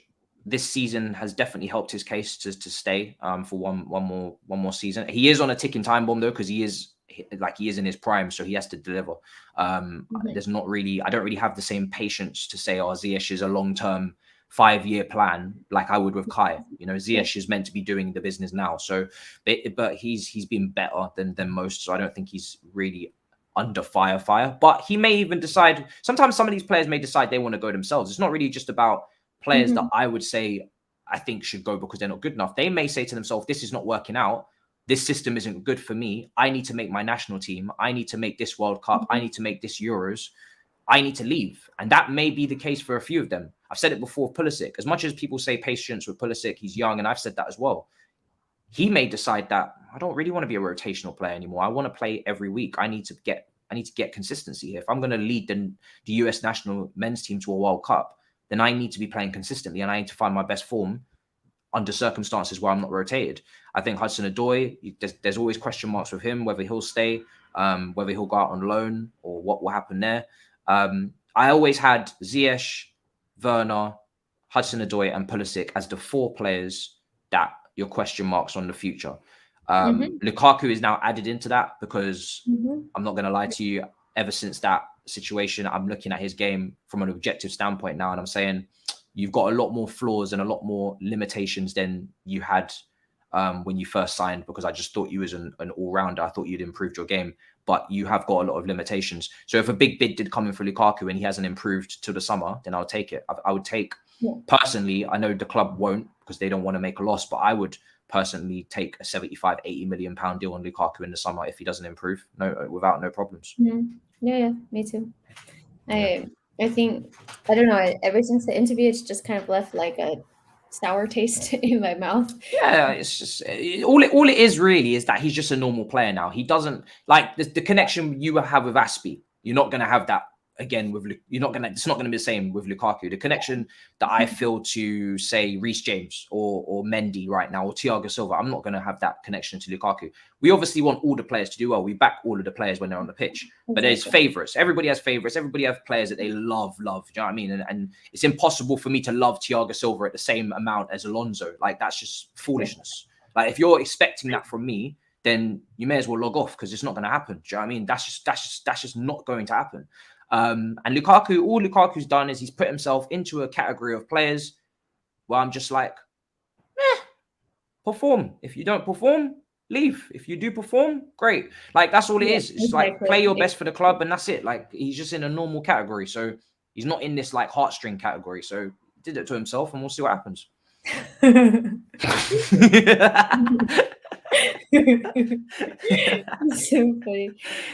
this season has definitely helped his case to stay for one more season. He is on a ticking time bomb though, because he is in his prime, so he has to deliver. I don't really have the same patience to say, Ziyech is a long-term 5-year plan like I would with Kai. You know, Ziyech is meant to be doing the business now. So, but he's been better than most. So I don't think he's really under fire. But he may even decide. Sometimes some of these players may decide they want to go themselves. It's not really just about players that I would say I think should go because they're not good enough. They may say to themselves, this is not working out. This system isn't good for me. I need to make my national team. I need to make this World Cup. I need to make this Euros. I need to leave. And that may be the case for a few of them. I've said it before with Pulisic. As much as people say patience with Pulisic, he's young, and I've said that as well. He may decide that I don't really want to be a rotational player anymore. I want to play every week. I need to get consistency here. If I'm going to lead the US national men's team to a World Cup, then I need to be playing consistently, and I need to find my best form under circumstances where I'm not rotated. I think Hudson-Odoi, there's always question marks with him, whether he'll stay, whether he'll go out on loan, or what will happen there. I always had Ziyech, Werner, Hudson-Odoi, and Pulisic as the 4 players that your question marks on the future. Lukaku is now added into that because I'm not going to lie to you, ever since that situation, I'm looking at his game from an objective standpoint now, and I'm saying you've got a lot more flaws and a lot more limitations than you had when you first signed, because I just thought you was an all-rounder. I thought you'd improved your game, but you have got a lot of limitations. So if a big bid did come in for Lukaku and he hasn't improved till the summer, then I'll take it. I would take, personally, I know the club won't because they don't want to make a loss, but I would personally take a 75, 80 million pound deal on Lukaku in the summer if he doesn't improve, without no problems. Yeah, me too. I think, I don't know, ever since the interview, it's just kind of left like a sour taste in my mouth. Yeah, it's just all it is really is that he's just a normal player now. He doesn't like the connection you have with Aspie. You're not going to have that again with it's not going to be the same with Lukaku. The connection that I feel to, say, Reece James or Mendy right now, or Thiago Silva, I'm not going to have that connection to Lukaku. We obviously want all the players to do well. We back all of the players when they're on the pitch, but there's favorites. Everybody has favorites. Everybody has players that they love. Do you know what I mean? And it's impossible for me to love Thiago Silva at the same amount as Alonso. Like, that's just foolishness. Like, if you're expecting that from me, then you may as well log off, because it's not going to happen. Do you know what I mean? That's just not going to happen. And Lukaku, all Lukaku's done is he's put himself into a category of players where I'm just like, perform. If you don't perform, leave. If you do perform, great. Like, that's all it is. It's like, play your best for the club, and that's it. Like, he's just in a normal category. So he's not in this like heartstring category. So he did it to himself, and we'll see what happens. So funny.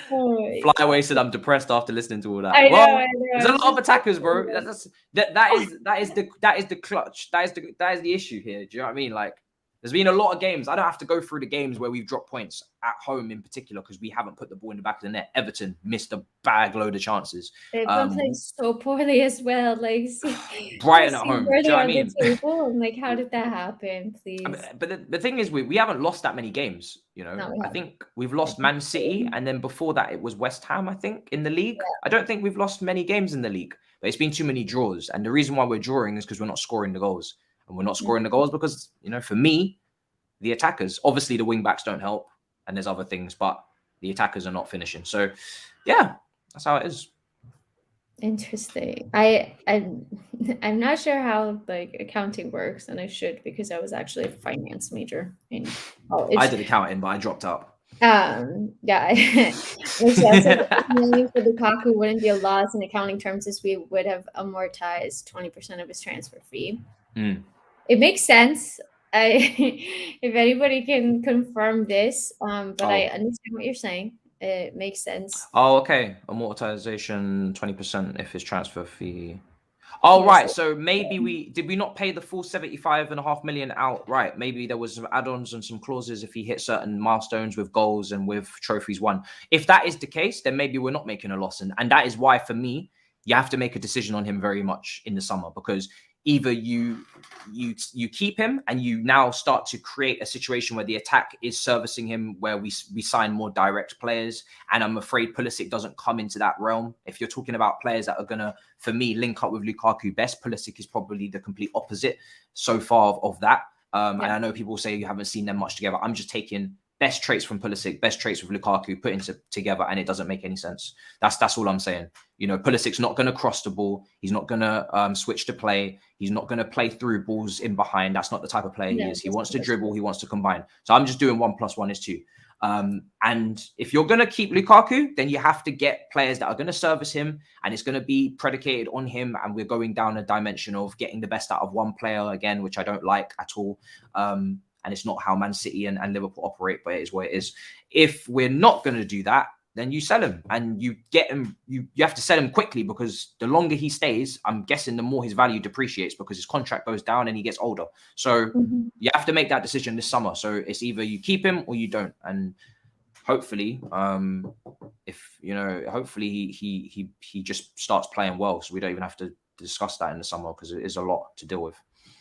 Flyaway said I'm depressed after listening to all that. I know. There's a lot of attackers, bro. That is the clutch. That is the issue here. Do you know what I mean? Like, there's been a lot of games. I don't have to go through the games where we've dropped points at home in particular, because we haven't put the ball in the back of the net. Everton missed a bag load of chances. They've been playing so poorly as well. Like, Brighton at home. Do you know what I mean? I'm like, how did that happen, please? But the thing is, we haven't lost that many games. You know, I think we've lost Man City, and then before that it was West Ham, I think, in the league. Yeah. I don't think we've lost many games in the league, but it's been too many draws. And the reason why we're drawing is because we're not scoring the goals. And we're not scoring the goals because, you know, for me, the attackers, obviously the wing backs don't help, and there's other things, but the attackers are not finishing. So, yeah, that's how it is. Interesting. I'm not sure how like accounting works, and I should, because I was actually a finance major in college. I did accounting, but I dropped out. Yeah. So for Lukaku wouldn't be a loss in accounting terms, as we would have amortized 20% of his transfer fee. It makes sense. If anybody can confirm this, but I understand what you're saying. It makes sense. Oh, okay. Amortization 20% if his transfer fee. Oh, right. So maybe did we not pay the full 75.5 million outright? Maybe there was some add-ons and some clauses if he hit certain milestones with goals and with trophies won. If that is the case, then maybe we're not making a loss. And that is why, for me, you have to make a decision on him very much in the summer, because either you keep him and you now start to create a situation where the attack is servicing him, where we sign more direct players. And I'm afraid Pulisic doesn't come into that realm. If you're talking about players that are going to, for me, link up with Lukaku best, Pulisic is probably the complete opposite so far of that. And I know people say you haven't seen them much together. I'm just taking best traits from Pulisic, best traits with Lukaku put together, and it doesn't make any sense. That's all I'm saying. You know, Pulisic's not going to cross the ball. He's not going to switch to play. He's not going to play through balls in behind. That's not the type of player he is. He wants to dribble. He wants to combine. So I'm just doing 1 + 1 is 2. And if you're going to keep Lukaku, then you have to get players that are going to service him, and it's going to be predicated on him. And we're going down a dimension of getting the best out of one player again, which I don't like at all. And it's not how Man City and Liverpool operate, but it is what it is. If we're not going to do that, then you sell him, and you get him. You have to sell him quickly, because the longer he stays, I'm guessing the more his value depreciates, because his contract goes down and he gets older. So you have to make that decision this summer. So it's either you keep him or you don't. And hopefully, hopefully he just starts playing well, so we don't even have to discuss that in the summer, because it is a lot to deal with.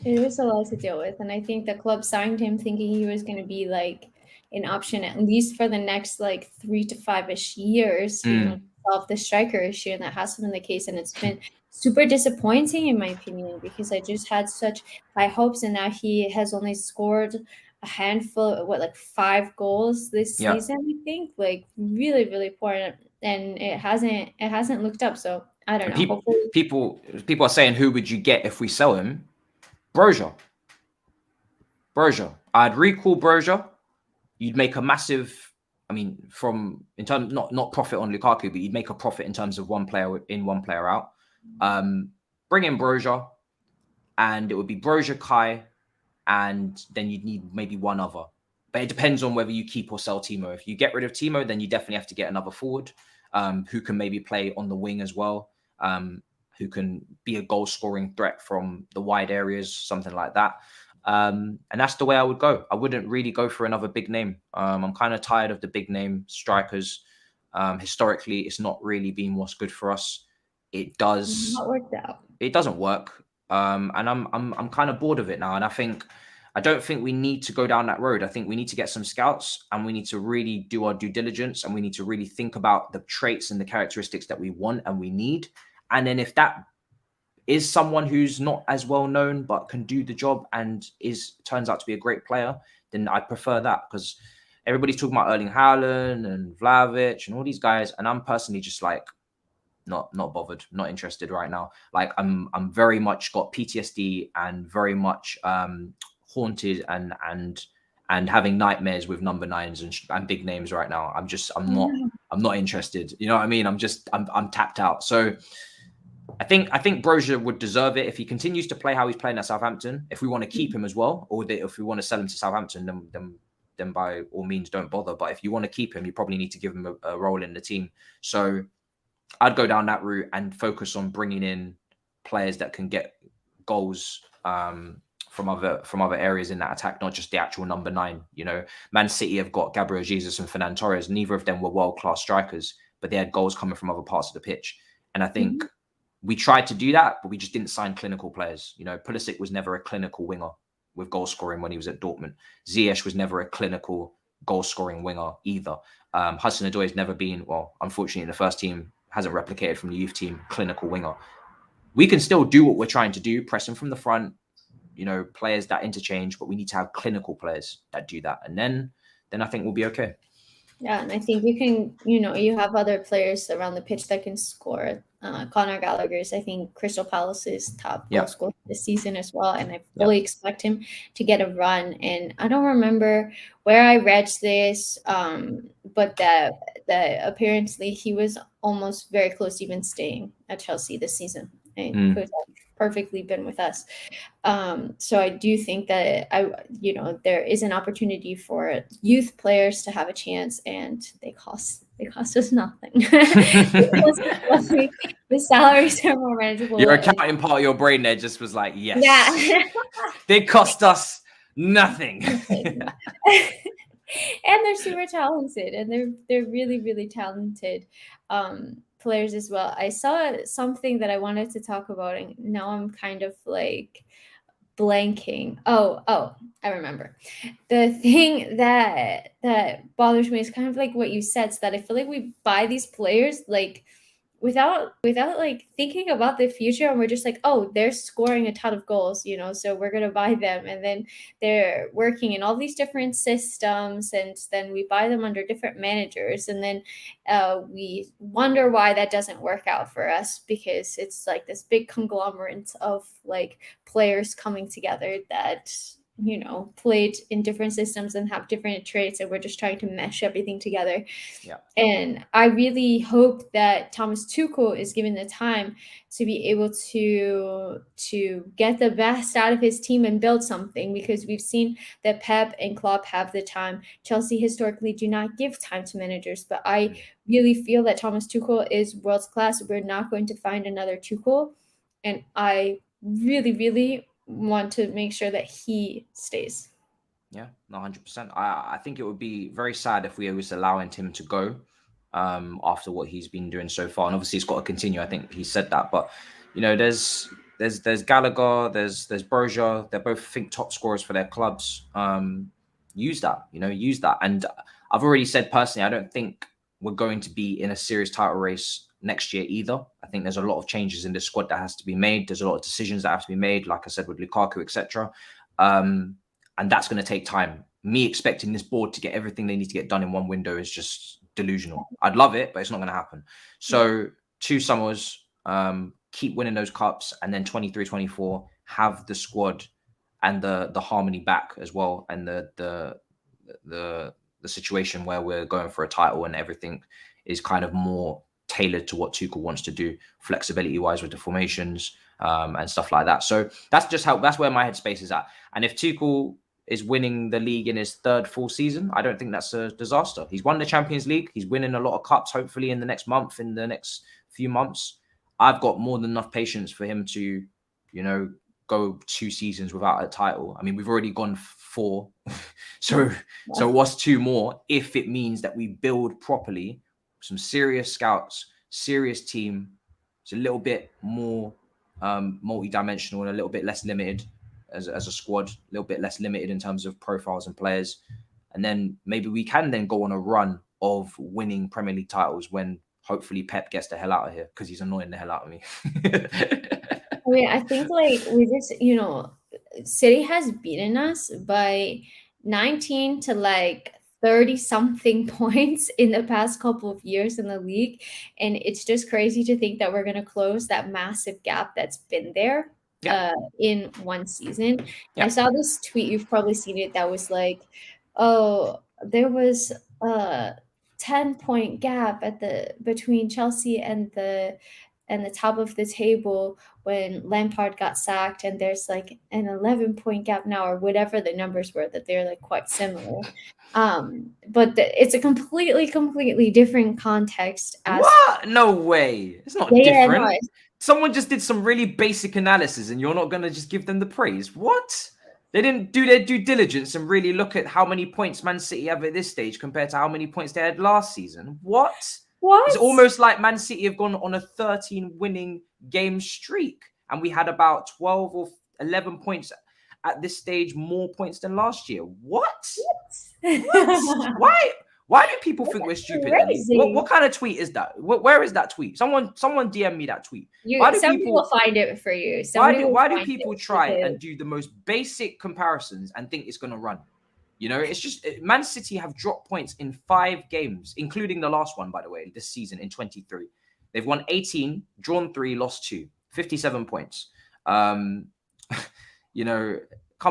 It is a lot to deal with, and I think the club signed him thinking he was going to be like an option at least for the next like 3 to 5-ish years, you know, to solve the striker issue, and that hasn't been the case, and it's been super disappointing in my opinion, because I just had such high hopes, and now he has only scored a handful of 5 goals this season. I think like really, really poor, and it hasn't looked up. So I don't know. People are saying, who would you get if we sell him? Brozier. I'd recall Brozier. You'd make a massive, in terms not profit on Lukaku, but you'd make a profit in terms of one player in, one player out. Bring in Brozier, and it would be Brozier, Kai, and then you'd need maybe one other. But it depends on whether you keep or sell Timo. If you get rid of Timo, then you definitely have to get another forward who can maybe play on the wing as well, who can be a goal-scoring threat from the wide areas, something like that. And that's the way I would go. I wouldn't really go for another big name. I'm kind of tired of the big name strikers. Historically, it's not really been what's good for us. It does not worked out. It doesn't work. And I'm kind of bored of it now. And I don't think we need to go down that road. I think we need to get some scouts, and we need to really do our due diligence, and we need to really think about the traits and the characteristics that we want and we need. And then if that is someone who's not as well known but can do the job and turns out to be a great player, then I prefer that, because everybody's talking about Erling Haaland and Vlahovic and all these guys, and I'm personally just like not bothered, not interested right now. Like I'm very much got PTSD and very much haunted and having nightmares with number 9s and big names right now. I'm not interested. You know what I mean? I'm tapped out. So I think Brozier would deserve it if he continues to play how he's playing at Southampton. If we want to keep him as well, or if we want to sell him to Southampton, then by all means don't bother. But if you want to keep him, you probably need to give him a role in the team. So I'd go down that route and focus on bringing in players that can get goals from other areas in that attack, not just the actual number 9. You know, Man City have got Gabriel Jesus and Fernan Torres. Neither of them were world-class strikers, but they had goals coming from other parts of the pitch. And I think we tried to do that, but we just didn't sign clinical players. You know, Pulisic was never a clinical winger with goal scoring when he was at Dortmund. Ziyech was never a clinical goal scoring winger either. Hudson-Odoi has never been, well, unfortunately in the first team, hasn't replicated from the youth team, clinical winger. We can still do what we're trying to do, pressing from the front, you know, players that interchange, but we need to have clinical players that do that. And then I think we'll be okay. Yeah, and I think you can, you have other players around the pitch that can score. Conor Gallagher's, I think, Crystal Palace's top goal scorer this season as well, and I fully expect him to get a run. And I don't remember where I read this, but that apparently he was almost very close to even staying at Chelsea this season, and could have perfectly been with us. So I do think that there is an opportunity for youth players to have a chance, and they cost us nothing. The salaries are more manageable. Your accounting part of your brain there just was like, yes. Yeah. They cost us nothing. And they're super talented, and they're really, really talented players as well. I saw something that I wanted to talk about, and now I'm kind of like blanking. Oh, I remember. The thing that bothers me is kind of like what you said, so that I feel like we buy these players like without like thinking about the future, and we're just like, oh, they're scoring a ton of goals, so we're gonna buy them, and then they're working in all these different systems, and then we buy them under different managers, and then we wonder why that doesn't work out for us, because it's like this big conglomerate of like players coming together that played in different systems and have different traits, and we're just trying to mesh everything together. Yeah. And I really hope that Thomas Tuchel is given the time to be able to get the best out of his team and build something, because we've seen that Pep and Klopp have the time. Chelsea historically do not give time to managers, but I really feel that Thomas Tuchel is world class. We're not going to find another Tuchel, and I really, really want to make sure that he stays. Yeah, no, 100%. I think it would be very sad if we was allowing him to go after what he's been doing so far. And obviously it's got to continue. I think he said that. But, there's Gallagher, there's Berger. They're both, I think, top scorers for their clubs. Use that. And I've already said personally, I don't think we're going to be in a serious title race next year either. I think there's a lot of changes in the squad that has to be made. There's a lot of decisions that have to be made, like I said, with Lukaku, etc. And that's going to take time. Me expecting this board to get everything they need to get done in one window is just delusional. I'd love it, but it's not going to happen. So 2 summers, keep winning those cups, and then 23-24 have the squad and the harmony back as well, and the situation where we're going for a title and everything is kind of more tailored to what Tuchel wants to do, flexibility wise with the formations and stuff like that. So that's where my headspace is at. And if Tuchel is winning the league in his 3rd full season, I don't think that's a disaster. He's won the Champions League. He's winning a lot of cups, hopefully in the next few months. I've got more than enough patience for him to, go 2 seasons without a title. I mean, we've already gone 4. So what's 2 more if it means that we build properly, some serious scouts, serious team. It's a little bit more multi-dimensional and a little bit less limited as a squad, a little bit less limited in terms of profiles and players. And then maybe we can then go on a run of winning Premier League titles when hopefully Pep gets the hell out of here, because he's annoying the hell out of me. I mean, I think like we just, City has beaten us by 19 to like 30 something points in the past couple of years in the league. And it's just crazy to think that we're going to close that massive gap that's been there in one season. I saw this tweet, you've probably seen it, that was like, oh, there was a 10-point gap between Chelsea and the top of the table when Lampard got sacked, and there's like an 11-point gap now, or whatever the numbers were, that they're like quite similar. But it's a completely different context. What? No way. It's not different. No, someone just did some really basic analysis and you're not going to just give them the praise. What? They didn't do their due diligence and really look at how many points Man City have at this stage compared to how many points they had last season. What? It's almost like Man City have gone on a 13 winning game streak, and we had about 12 or 11 points at this stage, more points than last year. What? Why do people think we're stupid? What kind of tweet is that? Where is that tweet? Someone DM me that tweet. Somebody will find it for you. Why do people try and do the most basic comparisons and think it's going to run? It's just Man City have dropped points in 5 games, including the last one, by the way, this season in 23. They've won 18, drawn 3, lost 2, 57 points. Come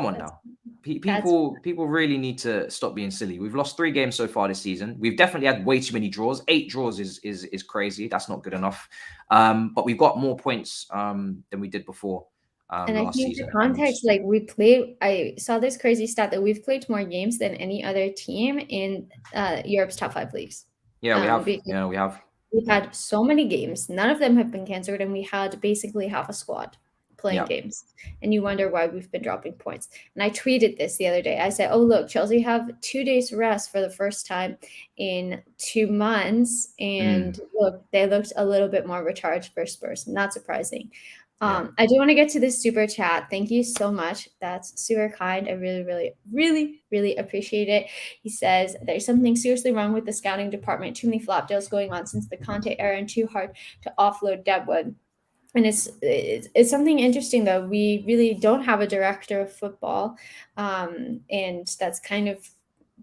on now. People really need to stop being silly. We've lost 3 games so far this season. We've definitely had way too many draws. 8 draws is crazy. That's not good enough. But we've got more points than we did before. And I think the context, like I saw this crazy stat that we've played more games than any other team in Europe's top 5 leagues. Yeah, we have. We've had so many games. None of them have been cancelled, and we had basically half a squad playing games. And you wonder why we've been dropping points. And I tweeted this the other day. I said, oh, look, Chelsea have 2 days rest for the first time in 2 months. And look, they looked a little bit more recharged for Spurs. Not surprising. I do want to get to this super chat. Thank you so much. That's super kind. I really, really, really, really appreciate it. He says there's something seriously wrong with the scouting department. Too many flop deals going on since the Conte era and too hard to offload Deadwood. And it's something interesting though. We really don't have a director of football, and that's kind of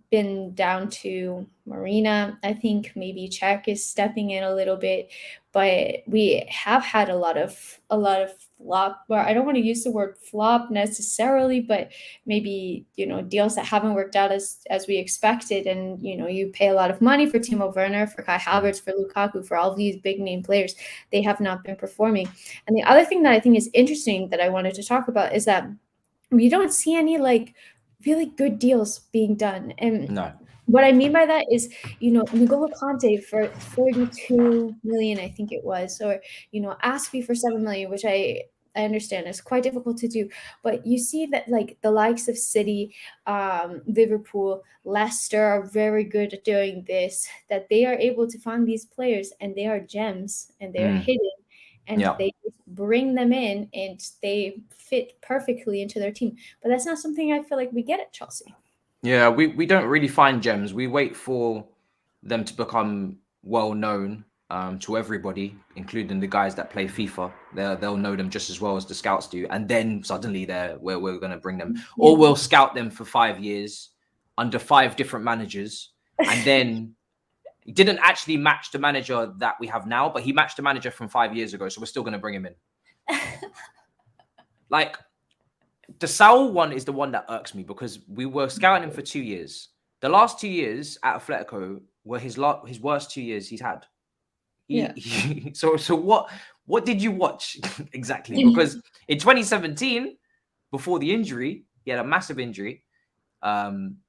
been down to Marina. I think maybe Czech is stepping in a little bit, but we have had a lot of flop. Well, I don't want to use the word flop necessarily, but maybe deals that haven't worked out as we expected. And you pay a lot of money for Timo Werner, for Kai Havertz, for Lukaku, for all these big name players. They have not been performing. And the other thing that I think is interesting that I wanted to talk about is that we don't see any really good deals being done. And No. what I mean by that is, N'Golo Conte for 42 million, I think it was, or, Aspie for 7 million, which I understand is quite difficult to do. But you see that the likes of City, Liverpool, Leicester are very good at doing this, that they are able to find these players and they are gems and they are hidden. And they bring them in and they fit perfectly into their team. But that's not something I feel like we get at Chelsea. Yeah, we don't really find gems. We wait for them to become well known to everybody, including the guys that play FIFA. They'll know them just as well as the scouts do. And then suddenly we're going to bring them. Or we'll scout them for 5 years under 5 different managers. And then he didn't actually match the manager that we have now, but he matched the manager from 5 years ago. So we're still going to bring him in. The Saul one is the one that irks me because we were scouting him for 2 years. The last 2 years at Atletico were his worst 2 years he's had. So what did you watch exactly? Because in 2017, before the injury, he had a massive injury around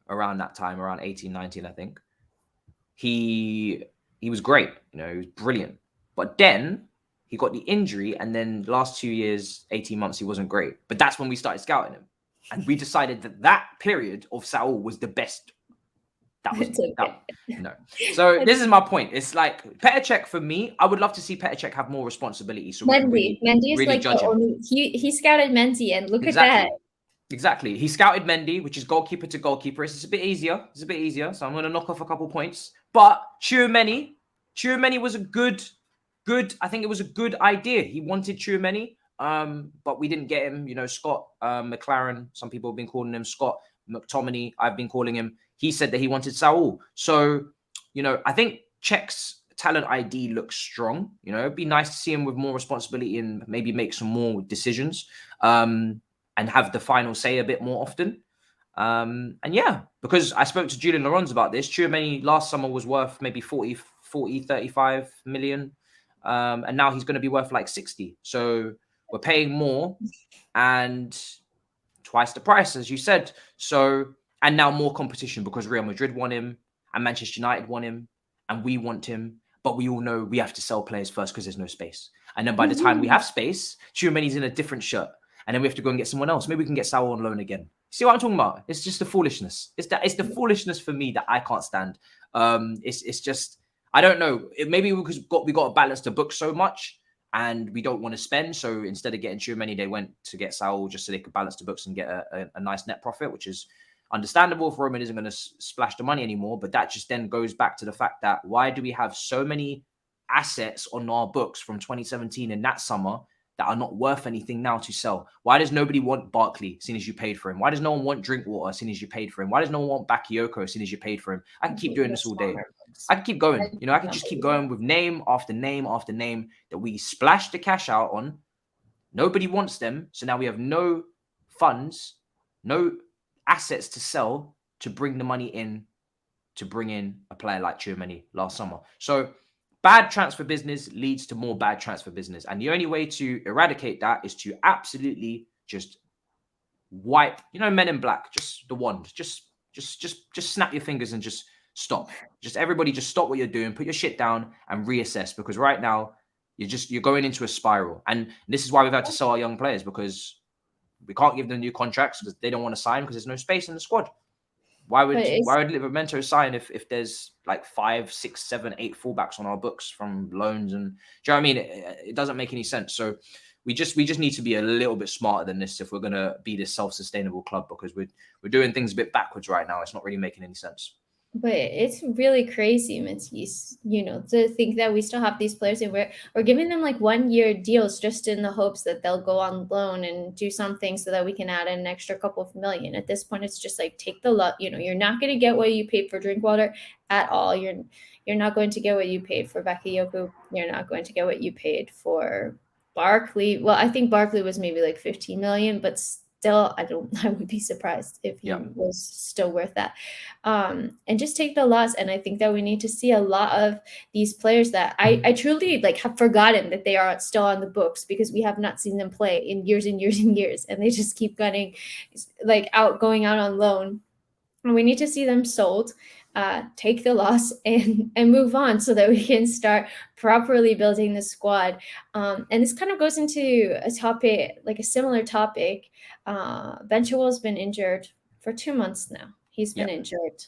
that time, around 18, 19, I think. He was great, he was brilliant. But then he got the injury, and then the last 2 years, 18 months, he wasn't great. But that's when we started scouting him. And we decided that period of Saul was the best. No. So this is my point. It's like Petr Cech for me. I would love to see Petr Cech have more responsibility. So Mendy is really judge him. He scouted Mendy, and look at that. Exactly. He scouted Mendy, which is goalkeeper to goalkeeper. It's a bit easier. So I'm going to knock off a couple points. But Tchouaméni was a good. I think it was a good idea. He wanted Tchouaméni, but we didn't get him. Scott McLaren. Some people have been calling him Scott McTominay. I've been calling him. He said that he wanted Saul. So, I think Czech's talent ID looks strong. It'd be nice to see him with more responsibility and maybe make some more decisions and have the final say a bit more often. Because I spoke to Julian Laurens about this. Tchouaméni last summer was worth maybe 40, 35 million. And now he's going to be worth like 60. So we're paying more and twice the price, as you said. So, and now more competition because Real Madrid want him and Manchester United want him and we want him. But we all know we have to sell players first because there's no space. And then by the time we have space, Tchouaméni's in a different shirt. And then we have to go and get someone else. Maybe we can get Saul on loan again. See what I'm talking about? It's just the foolishness. It's the foolishness for me that I can't stand. It's just, I don't know. Maybe because we got to balance the book so much and we don't want to spend. So instead of getting Tchouaméni, they went to get Saul just so they could balance the books and get a nice net profit, which is understandable if Roman isn't going to splash the money anymore. But that just then goes back to the fact that why do we have so many assets on our books from 2017 in that summer that are not worth anything now to sell? Why does nobody want Barkley as soon as you paid for him? Why does no one want Drinkwater as soon as you paid for him? Why does no one want Bakayoko as soon as you paid for him? I can keep doing this all day. I can keep going. I can just keep going with name after name after name that we splash the cash out on. Nobody wants them. So now we have no funds, no assets to sell to bring the money in to bring in a player like Tchouaméni last summer. So bad transfer business leads to more bad transfer business. And the only way to eradicate that is to absolutely just wipe, Men in Black, just the wand, just snap your fingers and just stop. Just everybody just stop what you're doing, put your shit down and reassess, because right now you're going into a spiral. And this is why we've had to sell our young players, because we can't give them new contracts because they don't want to sign because there's no space in the squad. Why would Livramento sign if there's like 5, 6, 7, 8 fullbacks on our books from loans? And do you know what I mean? It doesn't make any sense. So we just need to be a little bit smarter than this if we're gonna be this self-sustainable club, because we're doing things a bit backwards right now. It's not really making any sense. But it's really crazy, Matisse, to think that we still have these players and we're giving them like 1-year deals just in the hopes that they'll go on loan and do something so that we can add an extra couple of million. At this point, it's just like take the lot. You're not going to get what you paid for Drinkwater at all. You're not going to get what you paid for Bakayoko. You're not going to get what you paid for Barkley. Well, I think Barkley was maybe like 15 million, but still, I would be surprised if he was still worth that. And just take the loss. And I think that we need to see a lot of these players that I truly like have forgotten that they are still on the books, because we have not seen them play in years and years and years, and they just keep going out on loan. And we need to see them sold, take the loss, and move on so that we can start properly building the squad. And this kind of goes into a topic, like a similar topic. Ben Chilwell's been injured for 2 months now. He's been injured.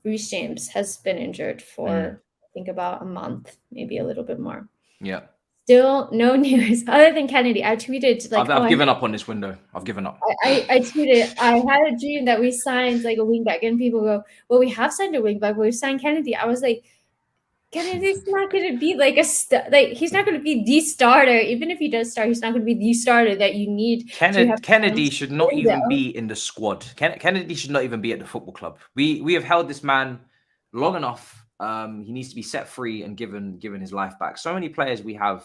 Reece James has been injured for, I think, about a month, maybe a little bit more. Yeah. Still no news other than Kennedy. I tweeted like, I've given up on this window. I've given up. I tweeted, I had a dream that we signed like a wingback, and people go, well, we have signed a wingback, but we've signed Kennedy. I was like, Kennedy's not going to be like he's not going to be the starter. Even if he does start, he's not going to be the starter that you need. Kennedy should not even be in the squad. Kennedy should not even be at the football club. We have held this man long enough. He needs to be set free and given his life back. So many players we have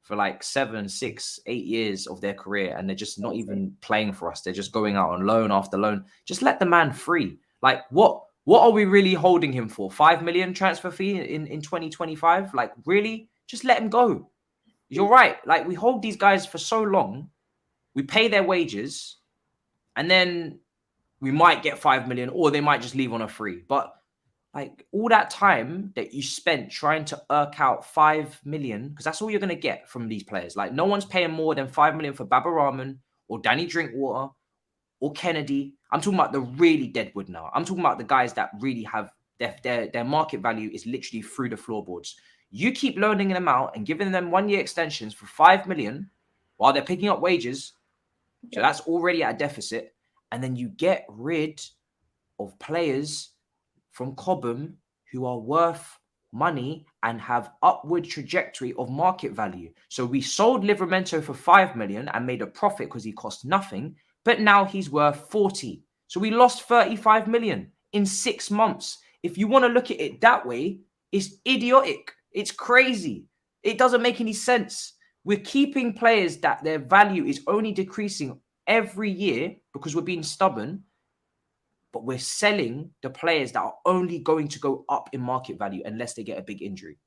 for like 7, 6, 8 years of their career, and they're just not even playing for us. They're just going out on loan after loan. Just let the man free. Like what are we really holding him for? 5 million transfer fee in 2025? Like really? Just let him go. You're right. Like we hold these guys for so long, we pay their wages, and then we might get 5 million, or they might just leave on a free. But like all that time that you spent trying to irk out 5 million, because that's all you're going to get from these players. Like no one's paying more than 5 million for Baba Rahman or Danny Drinkwater or Kennedy. I'm talking about the really deadwood now. I'm talking about the guys that really have their market value is literally through the floorboards. You keep loaning them out and giving them 1-year extensions for 5 million while they're picking up wages. So that's already at a deficit. And then you get rid of players from Cobham who are worth money and have upward trajectory of market value. So we sold Livramento for 5 million and made a profit because he cost nothing, but now he's worth 40. So we lost 35 million in 6 months. If you want to look at it that way, it's idiotic. It's crazy. It doesn't make any sense. We're keeping players that their value is only decreasing every year because we're being stubborn, but we're selling the players that are only going to go up in market value unless they get a big injury.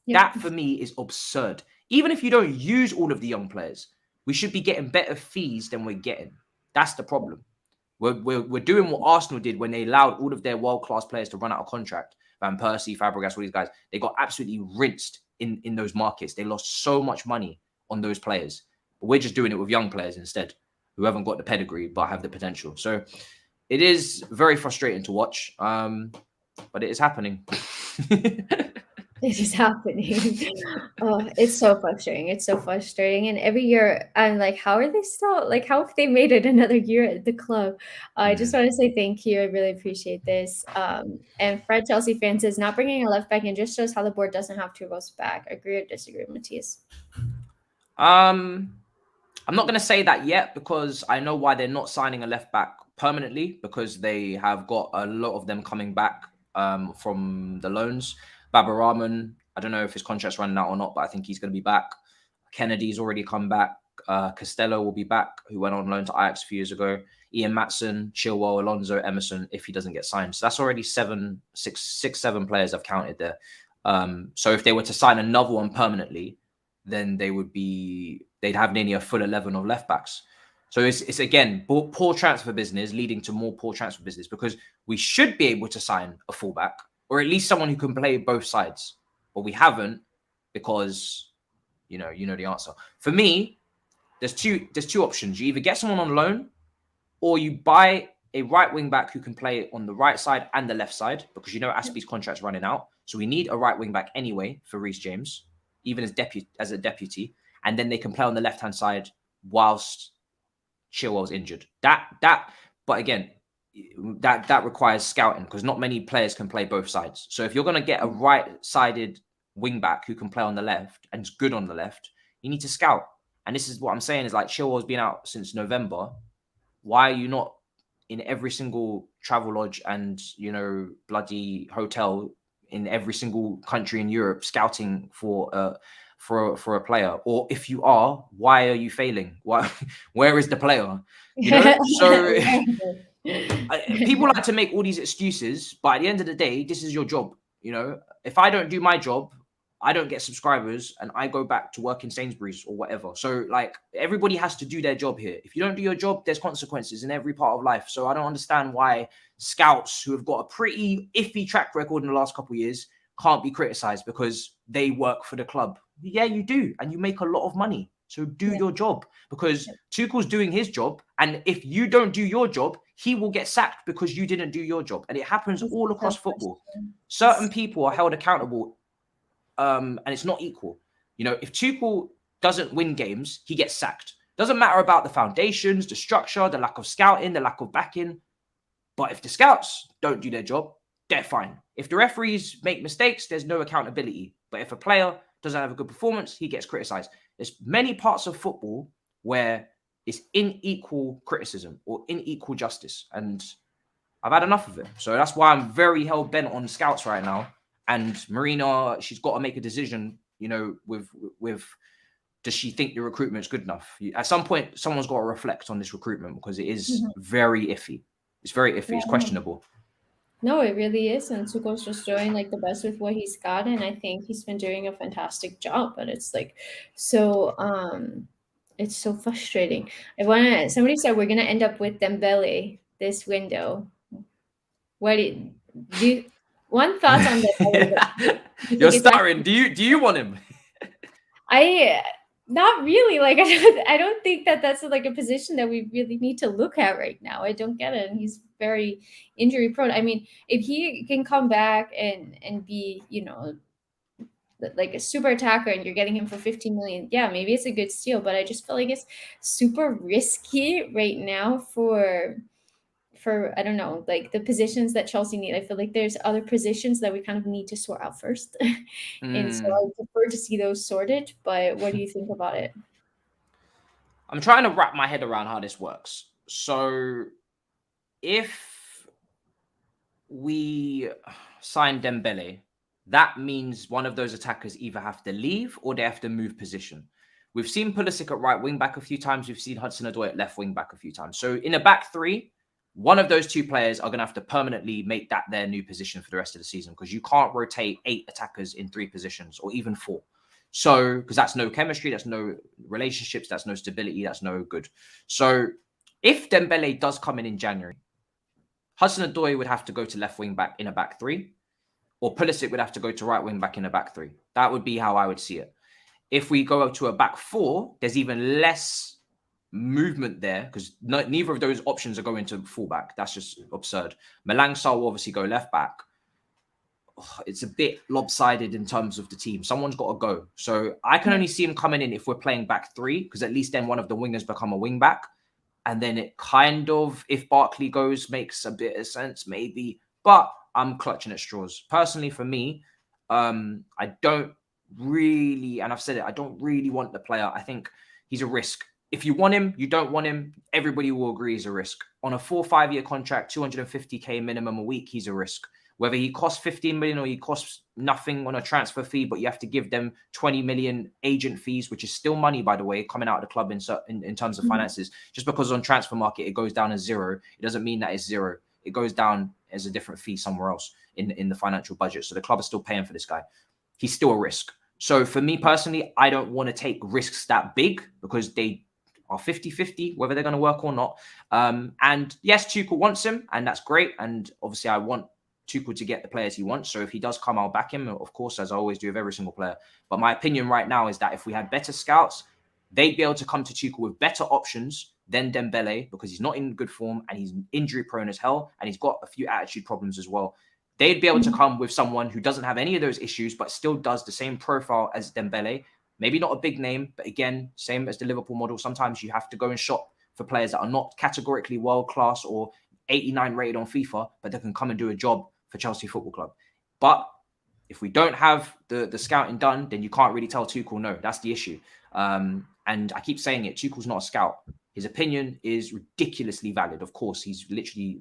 That for me is absurd. Even if you don't use all of the young players, we should be getting better fees than we're getting. That's the problem. We're doing what Arsenal did when they allowed all of their world-class players to run out of contract. Van Persie, Fabregas, all these guys, they got absolutely rinsed in those markets. They lost so much money on those players. But we're just doing it with young players instead, who haven't got the pedigree but have the potential. So it is very frustrating to watch, but it is happening. It is happening. Oh, it's so frustrating. It's so frustrating. And every year I'm like, how are they still, like, how have they made it another year at the club? I just want to say thank you. I really appreciate this. And Fred Chelsea fan says, not bringing a left back in just shows how the board doesn't have 2 rows back. Agree or disagree, Matthias? I'm not going to say that yet, because I know why they're not signing a left back permanently, because they have got a lot of them coming back from the loans. Baba Rahman, I don't know if his contract's running out or not, but I think he's going to be back. Kennedy's already come back. Costello will be back, who went on loan to Ajax a few years ago. Ian Matson, Chilwell, Alonso, Emerson, if he doesn't get signed. So that's already 7 players I've counted there. So if they were to sign another one permanently, then they'd have nearly a full 11 of left backs. So it's again, poor transfer business leading to more poor transfer business, because we should be able to sign a fullback, or at least someone who can play both sides. But we haven't, because you know the answer. For me, there's two options. You either get someone on loan, or you buy a right wing back who can play on the right side and the left side, because Aspie's contract's running out. So we need a right wing back anyway for Reece James, even as a deputy. and then they can play on the left-hand side whilst Chilwell's injured. But again, that requires scouting because not many players can play both sides. So if you're going to get a right-sided wing back who can play on the left and is good on the left, you need to scout. And this is what I'm saying is like Chilwell's been out since November. Why are you not in every single travel lodge and, you know, bloody hotel in every single country in Europe scouting for a player? Or if you are, why are you failing? Why? Where is the player? You know, so people like to make all these excuses, but at the end of the day, this is your job. You know, if I don't do my job, I don't get subscribers and I go back to work in Sainsbury's or whatever. So like everybody has to do their job here. If you don't do your job, there's consequences in every part of life. So I don't understand why scouts who have got a pretty iffy track record in the last couple of years can't be criticized because they work for the club. Yeah, you do. And you make a lot of money. So do your job because Tuchel's doing his job. And if you don't do your job, he will get sacked because you didn't do your job. And it happens all across football. Certain people are held accountable and it's not equal. You know, if Tuchel doesn't win games, he gets sacked. Doesn't matter about the foundations, the structure, the lack of scouting, the lack of backing. But if the scouts don't do their job, they're fine. If the referees make mistakes, there's no accountability. But if a player doesn't have a good performance, he gets criticized. There's many parts of football where it's unequal criticism or unequal justice. And I've had enough of it. So that's why I'm very hell-bent on scouts right now. And Marina, she's got to make a decision, you know, with does she think the recruitment is good enough? At some point, someone's got to reflect on this recruitment because it is very iffy. It's very iffy. It's questionable. No, it really is. And Tuchel's just doing like the best with what he's got. And I think he's been doing a fantastic job. But it's like it's so frustrating. Somebody said we're gonna end up with Dembele this window. What do you one thought on that? You're starring. Do you want him? Not really. Like I don't think that's like a position that we really need to look at right now. I don't get it. And he's very injury prone. I mean, if he can come back and be, you know, like a super attacker and you're getting him for 15 million, yeah, maybe it's a good steal. But I just feel like it's super risky right now for I don't know, like the positions that Chelsea need. I feel like there's other positions that we kind of need to sort out first. And so I prefer to see those sorted. But what do you think about it? I'm trying to wrap my head around how this works. So if we sign Dembele, that means one of those attackers either have to leave or they have to move position. We've seen Pulisic at right wing back a few times. We've seen Hudson-Odoi at left wing back a few times. So in a back three, one of those two players are going to have to permanently make that their new position for the rest of the season because you can't rotate 8 attackers in 3 positions or even 4. So, because that's no chemistry, that's no relationships, that's no stability, that's no good. So, if Dembele does come in January, Hudson-Odoi would have to go to left wing back in a back 3, or Pulisic would have to go to right wing back in a back 3. That would be how I would see it. If we go up to a back 4, there's even less movement there because neither of those options are going to fullback. That's just absurd. Malangsa will obviously go left back. It's a bit lopsided in terms of the team. Someone's got to go. So I can only see him coming in if we're playing back 3 because at least then one of the wingers become a wing back. And then it kind of, if Barkley goes, makes a bit of sense maybe. But I'm clutching at straws. Personally, for me, I don't really, and I've said it, I don't really want the player. I think he's a risk. If you want him, you don't want him, everybody will agree he's a risk. On a 4-5 year contract, 250k minimum a week, he's a risk. Whether he costs 15 million or he costs nothing on a transfer fee, but you have to give them 20 million agent fees, which is still money, by the way, coming out of the club in terms of finances. Just because on transfer market, it goes down as 0, it doesn't mean that it's 0. It goes down as a different fee somewhere else in the financial budget. So the club is still paying for this guy. He's still a risk. So for me personally, I don't want to take risks that big because they are 50-50, whether they're going to work or not. And yes, Tuchel wants him, and that's great. And obviously I want Tuchel to get the players he wants. So if he does come, I'll back him, of course, as I always do with every single player. But my opinion right now is that if we had better scouts, they'd be able to come to Tuchel with better options than Dembele because he's not in good form and he's injury prone as hell. And he's got a few attitude problems as well. They'd be able to come with someone who doesn't have any of those issues, but still does the same profile as Dembele Maybe not a big name, but again, same as the Liverpool model. Sometimes you have to go and shop for players that are not categorically world-class or 89 rated on FIFA, but they can come and do a job for Chelsea Football Club. But if we don't have the scouting done, then you can't really tell Tuchel no. That's the issue. And I keep saying it, Tuchel's not a scout. His opinion is ridiculously valid. Of course, he's literally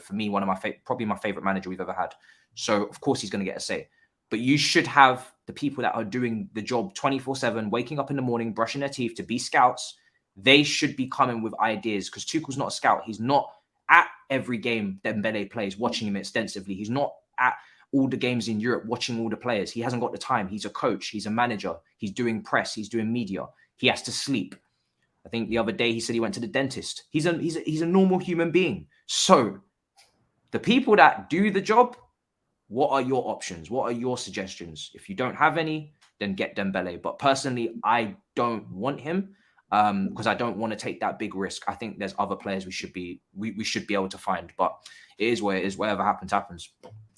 for me, one of my probably my favorite manager we've ever had. So of course he's going to get a say. But you should have the people that are doing the job 24/7, waking up in the morning, brushing their teeth to be scouts. They should be coming with ideas, because Tuchel's not a scout. He's not at every game Dembele plays, watching him extensively. He's not at all the games in Europe, watching all the players. He hasn't got the time. He's a coach. He's a manager. He's doing press. He's doing media. He has to sleep. I think the other day he said he went to the dentist. He's a normal human being. So the people that do the job, what are your options? What are your suggestions? If you don't have any, then get Dembele. But personally, I don't want him because I don't want to take that big risk. I think there's other players we should be able to find. But it is where it is. Whatever happens, happens.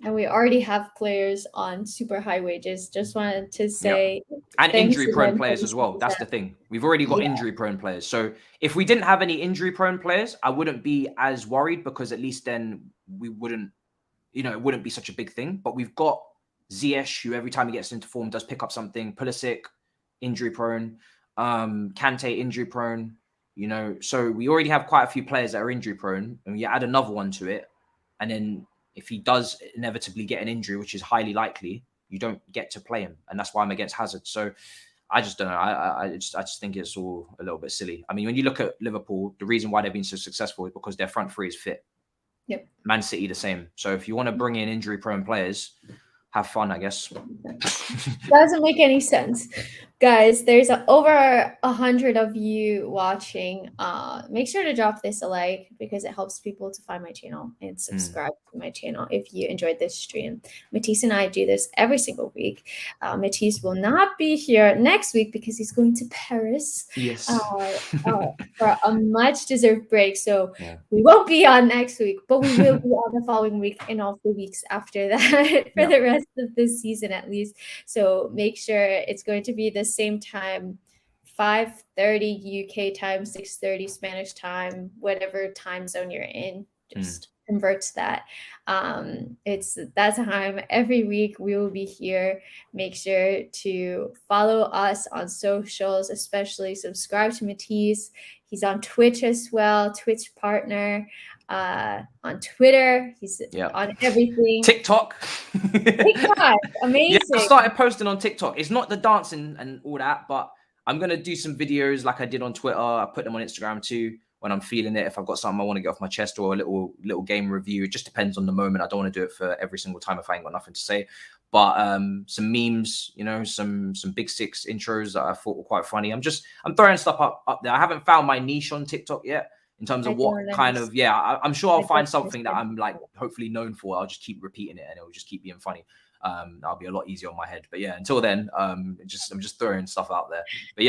And we already have players on super high wages. Just wanted to say, and injury-prone players as well. That's the thing. We've already got injury-prone players. So if we didn't have any injury-prone players, I wouldn't be as worried, because at least then we wouldn't, it wouldn't be such a big thing. But we've got Ziyech, who every time he gets into form does pick up something. Pulisic, injury-prone. Kante, injury-prone. So we already have quite a few players that are injury-prone, and you add another one to it, and then if he does inevitably get an injury, which is highly likely, you don't get to play him. And that's why I'm against Hazard. So I just don't know. I just think it's all a little bit silly. I mean, when you look at Liverpool, the reason why they've been so successful is because their front three is fit. Yep. Man City, the same. So if you want to bring in injury-prone players, have fun, I guess. Doesn't make any sense. Guys, there's over 100 of you watching. Make sure to drop this a like, because it helps people to find my channel, and subscribe to my channel if you enjoyed this stream. Matisse and I do this every single week. Matisse will not be here next week because he's going to Paris. Yes. For a much deserved break. So we won't be on next week, but we will be on the following week and all the weeks after that for the rest of this season at least. So make sure it's going to be the same time, 5:30 UK time, 6:30 Spanish time, whatever time zone you're in, just convert to that. It's that time every week. We will be here. Make sure to follow us on socials, especially subscribe to Matisse. He's on Twitch as well, Twitch partner. On Twitter, he's on everything. TikTok, amazing. I started posting on TikTok. It's not the dancing and all that, but I'm gonna do some videos like I did on Twitter. I put them on Instagram too when I'm feeling it. If I've got something I want to get off my chest, or a little game review, it just depends on the moment. I don't want to do it for every single time if I ain't got nothing to say. But some memes, some Big Six intros that I thought were quite funny. I'm throwing stuff up there. I haven't found my niche on TikTok yet, in terms of what kind of, I'm sure I'll find something that I'm like hopefully known for. I'll just keep repeating it and it'll just keep being funny. That'll be a lot easier on my head. But until then, I'm just throwing stuff out there. But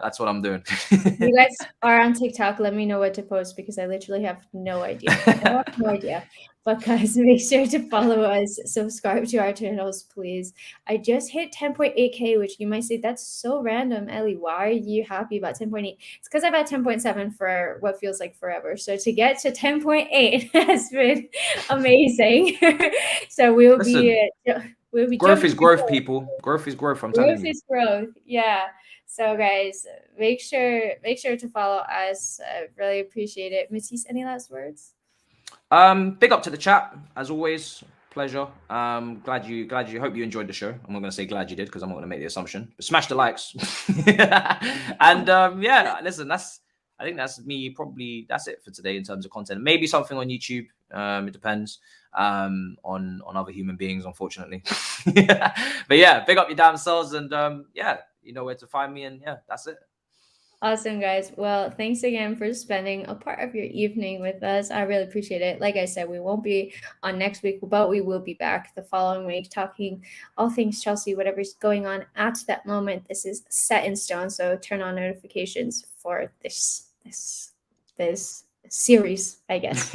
that's what I'm doing. You guys are on TikTok, let me know what to post, because I literally have no idea. I have no idea. But guys, make sure to follow us, subscribe to our channels, please. I just hit 10.8K, which you might say, that's so random, Ellie. Why are you happy about 10.8? It's because I've had 10.7 for what feels like forever. So to get to 10.8 has been amazing. So we'll be growth is growth, people. Growth is growth. I'm telling you. Growth is growth. Yeah. So guys, make sure to follow us. I really appreciate it. Matisse, any last words? Big up to the chat as always. Pleasure. Glad you hope you enjoyed the show. I'm not gonna say glad you did, because I'm not gonna make the assumption. But smash the likes. And listen, I think that's me. Probably that's it for today in terms of content. Maybe something on YouTube. It depends on other human beings, unfortunately. But big up your damn selves, and you know where to find me, and that's it. Awesome, guys. Well, thanks again for spending a part of your evening with us. I really appreciate it. Like I said, we won't be on next week, but we will be back the following week talking all things Chelsea, whatever's going on at that moment. This is set in stone, so turn on notifications for this series, I guess.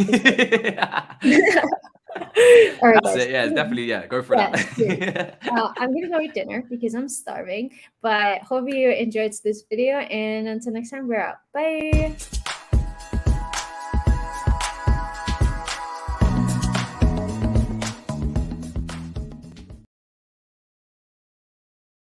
All right, That's guys. it. Yeah, it's definitely, yeah. Go for Yeah, that. I'm gonna go eat dinner because I'm starving. But hope you enjoyed this video, and until next time, we're out. Bye.